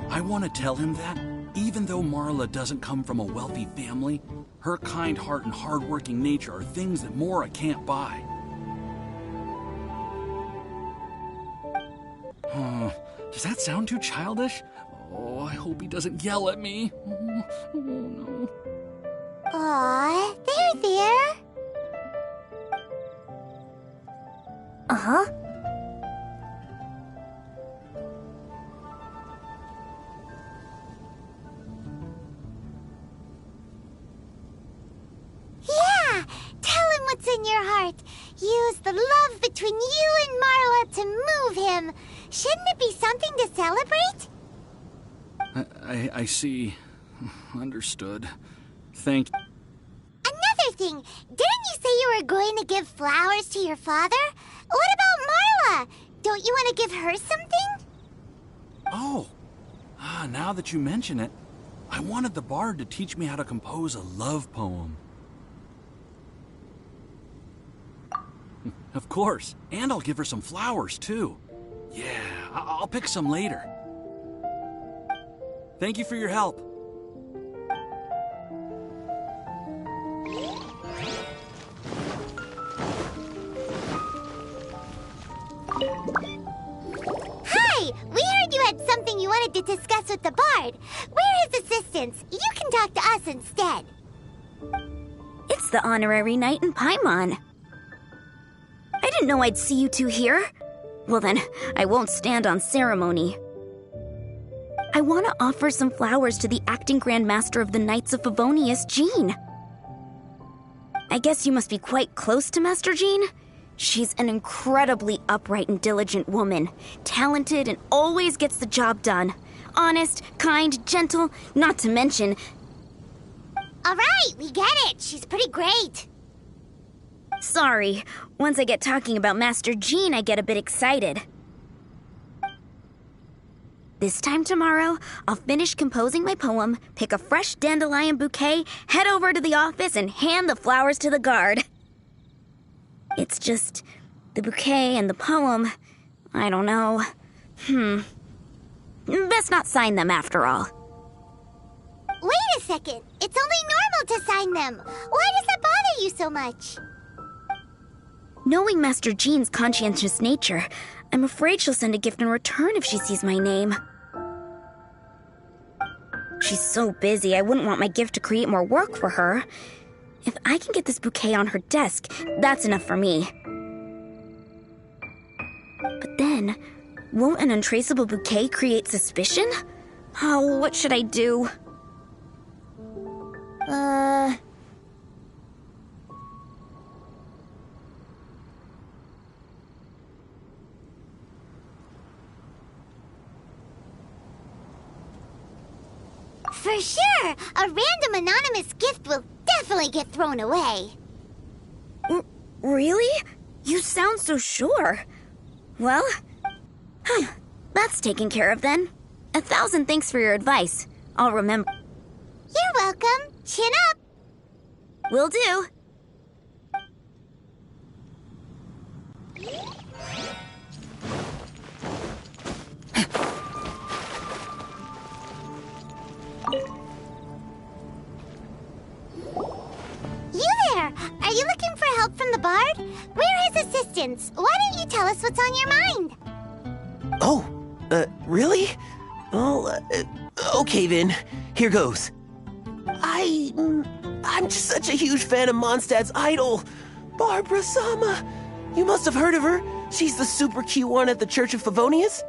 I want to tell him that, Even though Marla doesn't come from a wealthy family, her kind heart and hard-working nature are things that Mora can't buy. Does that sound too childish? Oh, I hope he doesn't yell at me. Oh no. Aw, there. Uh-huh. Yeah! Tell him what's in your heart. Use the love between you and Marla to move him. Shouldn't it be something to celebrate? I see. Understood. Thank you. Another thing, didn't you say you were going to give flowers to your father? What about Marla? Don't you want to give her something? Oh. Now that you mention it, I wanted the bard to teach me how to compose a love poem. Of course. And I'll give her some flowers, too. Yeah, I'll pick some later. Thank you for your help. Hi! We heard you had something you wanted to discuss with the bard. We're his assistants. You can talk to us instead. It's the honorary knight in Paimon. I didn't know I'd see you two here. Well then, I won't stand on ceremony. I want to offer some flowers to the acting Grand Master of the Knights of Favonius, Jean. I guess you must be quite close to Master Jean? She's an incredibly upright and diligent woman, talented and always gets the job done. Honest, kind, gentle, not to mention... All right, we get it. She's pretty great. Sorry, once I get talking about Master Jean, I get a bit excited. This time tomorrow, I'll finish composing my poem, pick a fresh dandelion bouquet, head over to the office, and hand the flowers to the guard. It's just the bouquet and the poem, I don't know. Best not sign them after all. Wait a second. It's only normal to sign them. Why does that bother you so much? Knowing Master Jean's conscientious nature, I'm afraid she'll send a gift in return if she sees my name. She's so busy, I wouldn't want my gift to create more work for her. If I can get this bouquet on her desk, that's enough for me. But then, won't an untraceable bouquet create suspicion? Oh, what should I do? For sure! A random anonymous gift will definitely get thrown away. Really? You sound so sure. Well, that's taken care of then. 1,000 thanks for your advice. I'll remember. You're welcome. Chin up. Will do. You there! Are you looking for help from the bard? We're his assistants. Why don't you tell us what's on your mind? Oh, really? Well, okay then. Here goes. I'm just such a huge fan of Mondstadt's idol, Barbara Sama. You must have heard of her. She's the super cute one at the Church of Favonius.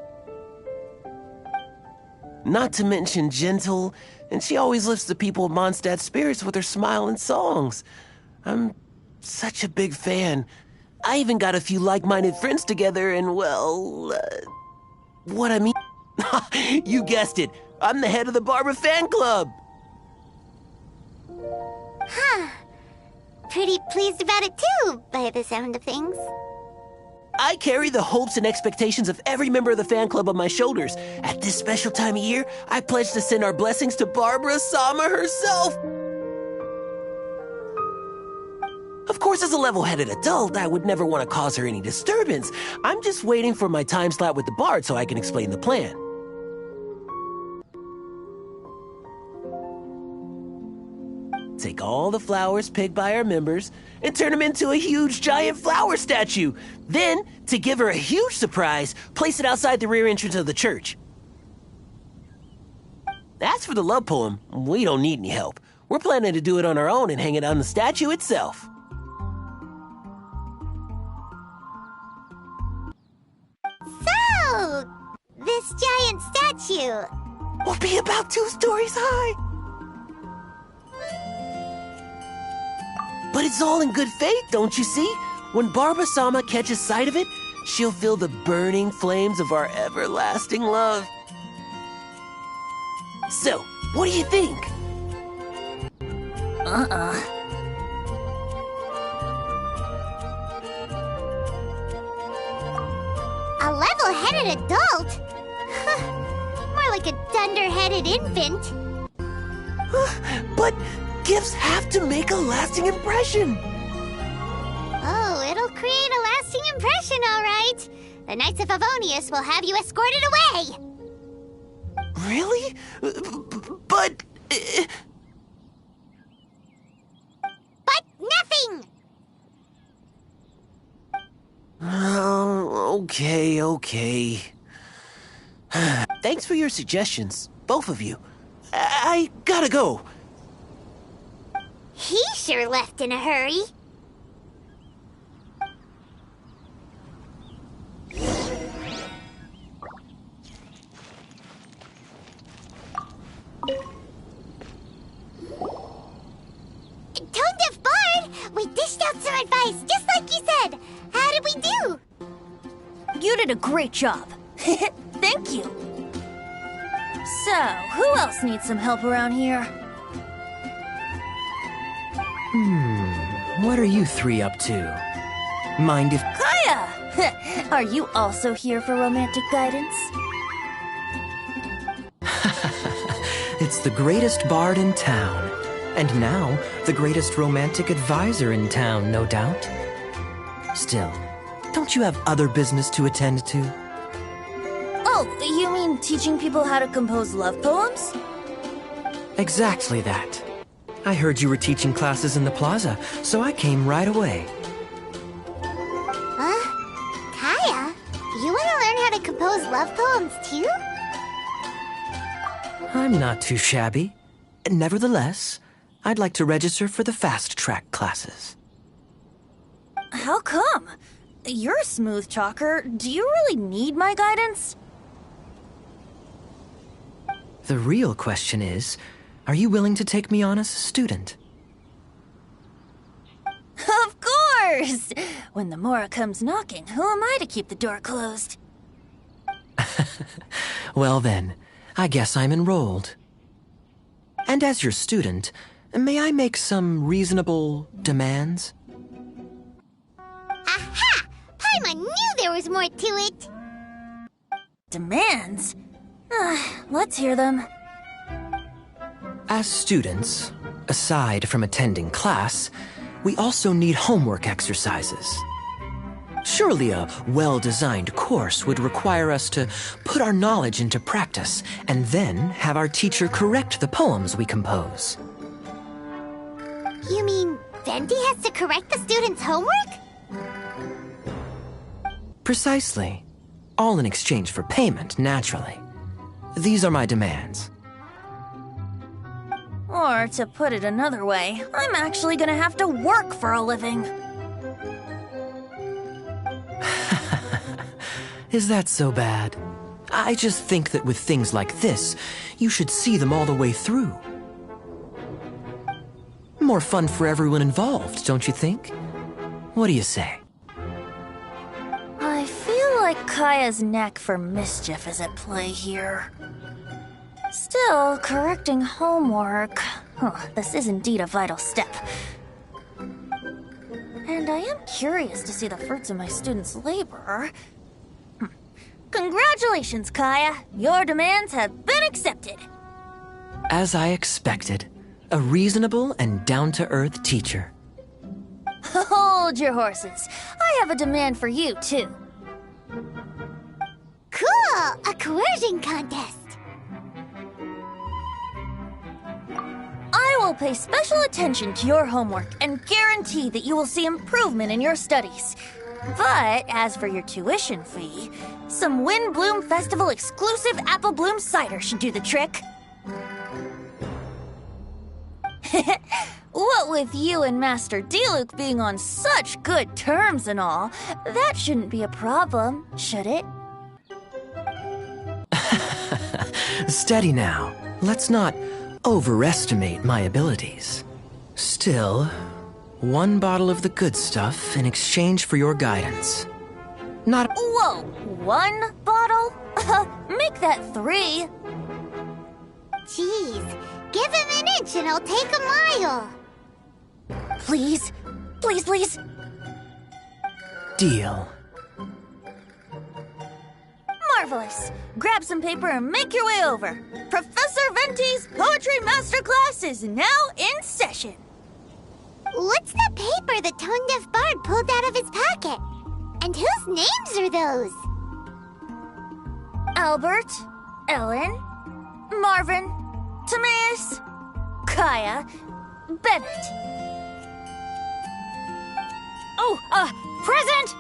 Not to mention gentle, and she always lifts the people of Mondstadt's spirits with her smile and songs. I'm such a big fan. I even got a few like-minded friends together, and well, what I mean... You guessed it. I'm the head of the Barbara fan club. Huh. Pretty pleased about it too, by the sound of things. I carry the hopes and expectations of every member of the fan club on my shoulders. At this special time of year, I pledge to send our blessings to Barbara Sama herself. Of course, as a level-headed adult, I would never want to cause her any disturbance. I'm just waiting for my time slot with the bard so I can explain the plan. take all the flowers picked by our members and turn them into a huge giant flower statue. Then, to give her a huge surprise, place it outside the rear entrance of the church. As for the love poem, we don't need any help. We're planning to do it on our own and hang it on the statue itself. So, this giant statue will be about 2 stories high. But it's all in good faith, don't you see? When Barba-sama catches sight of it, she'll feel the burning flames of our everlasting love. So, what do you think? A level-headed adult? More like a dunder-headed infant. But gifts have to make a lasting impression. Oh, it'll create a lasting impression, all right. The Knights of Favonius will have you escorted away. Really? But... But nothing! Oh, okay. Thanks for your suggestions, both of you. I gotta go. He sure left in a hurry. Tone-deaf Bard! We dished out some advice, just like you said. How did we do? You did a great job. Thank you. So, who else needs some help around here? What are you 3 up to? Mind if... Kaya! Are you also here for romantic guidance? It's the greatest bard in town. And now, the greatest romantic advisor in town, no doubt. Still, don't you have other business to attend to? Oh, you mean teaching people how to compose love poems? Exactly that. I heard you were teaching classes in the plaza, so I came right away. Huh? Kaya? You want to learn how to compose love poems too? I'm not too shabby. Nevertheless, I'd like to register for the fast-track classes. How come? You're a smooth talker. Do you really need my guidance? The real question is, are you willing to take me on as a student? Of course! When the Mora comes knocking, who am I to keep the door closed? Well then, I guess I'm enrolled. And as your student, may I make some reasonable demands? Aha! Paimon knew there was more to it! Demands? Let's hear them. As students, aside from attending class, we also need homework exercises. Surely a well-designed course would require us to put our knowledge into practice and then have our teacher correct the poems we compose. You mean Venti has to correct the students' homework? Precisely. All in exchange for payment, naturally. These are my demands. Or, to put it another way, I'm actually gonna have to work for a living. Is that so bad? I just think that with things like this, you should see them all the way through. More fun for everyone involved, don't you think? What do you say? I feel like Kaya's knack for mischief is at play here. Still, correcting homework... this is indeed a vital step. And I am curious to see the fruits of my students' labor. Congratulations, Kaya! Your demands have been accepted! As I expected, a reasonable and down-to-earth teacher. Hold your horses. I have a demand for you, too. Cool! A coercion contest! I will pay special attention to your homework and guarantee that you will see improvement in your studies. But as for your tuition fee, some Windbloom Festival exclusive apple bloom cider should do the trick. What with you and Master Diluc being on such good terms and all, that shouldn't be a problem, should it? Steady now. Let's not overestimate my abilities. Still, one bottle of the good stuff in exchange for your guidance. Not— Whoa, one bottle? Make that 3. Jeez, give him an inch and I'll take a mile. Please, please, please. Deal. Marvelous. Grab some paper and make your way over. Professor Venti's Poetry Masterclass is now in session. What's the paper the tone-deaf bard pulled out of his pocket? And whose names are those? Albert, Ellen, Marvin, Timaeus, Kaya, Bennett. Oh, present!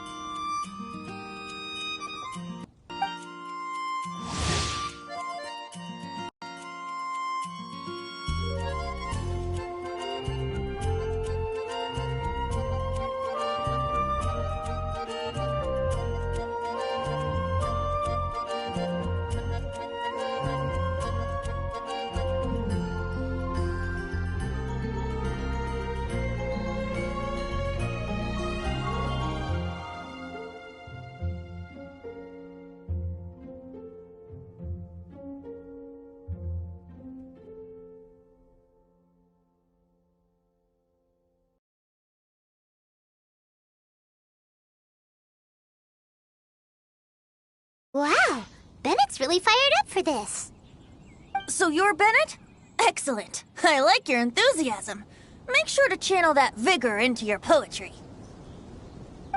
Wow, Bennett's really fired up for this. So you're Bennett? Excellent. I like your enthusiasm. Make sure to channel that vigor into your poetry.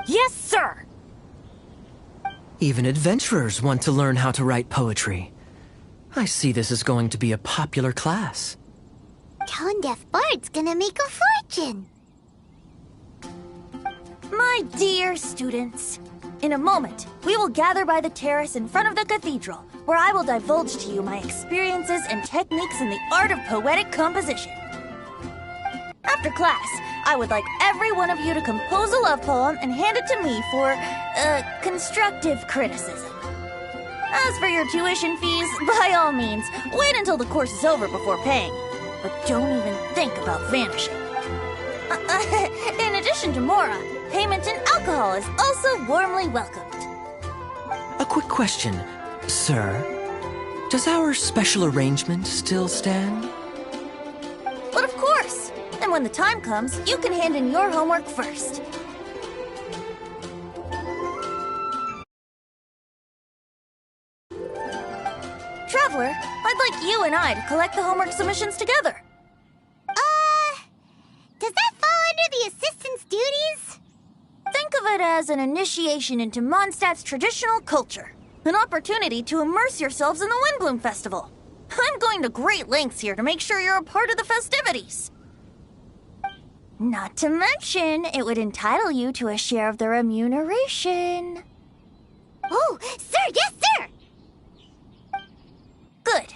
Yes, sir! Even adventurers want to learn how to write poetry. I see this is going to be a popular class. Tone-deaf bard's gonna make a fortune. My dear students, in a moment, we will gather by the terrace in front of the cathedral, where I will divulge to you my experiences and techniques in the art of poetic composition. After class, I would like every one of you to compose a love poem and hand it to me for, constructive criticism. As for your tuition fees, by all means, wait until the course is over before paying. But don't even think about vanishing. In addition to Mora, payment in alcohol is also warmly welcomed. A quick question, sir. Does our special arrangement still stand? But of course! And when the time comes, you can hand in your homework first. Traveler, I'd like you and I to collect the homework submissions together. Does that fall under the assistant's duties? Think of it as an initiation into Mondstadt's traditional culture. An opportunity to immerse yourselves in the Windbloom Festival. I'm going to great lengths here to make sure you're a part of the festivities. Not to mention, it would entitle you to a share of the remuneration. Oh, sir, yes, sir! Good.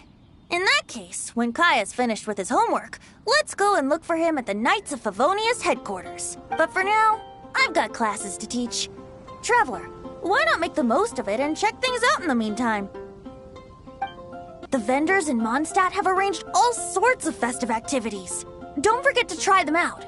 In that case, when Kaya's finished with his homework, let's go and look for him at the Knights of Favonius headquarters. But for now, I've got classes to teach. Traveler, why not make the most of it and check things out in the meantime? The vendors in Mondstadt have arranged all sorts of festive activities. Don't forget to try them out.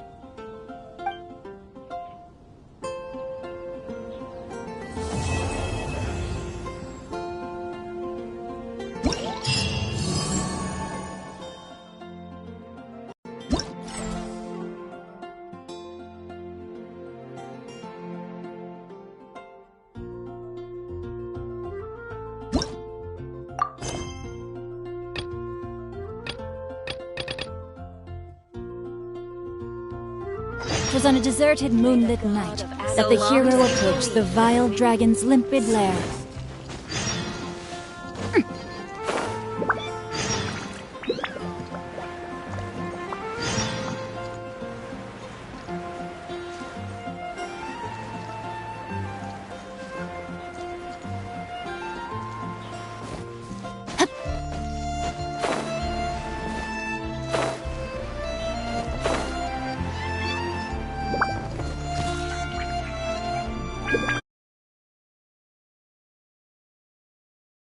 It was on a deserted moonlit night that the hero approached the vile dragon's limpid lair.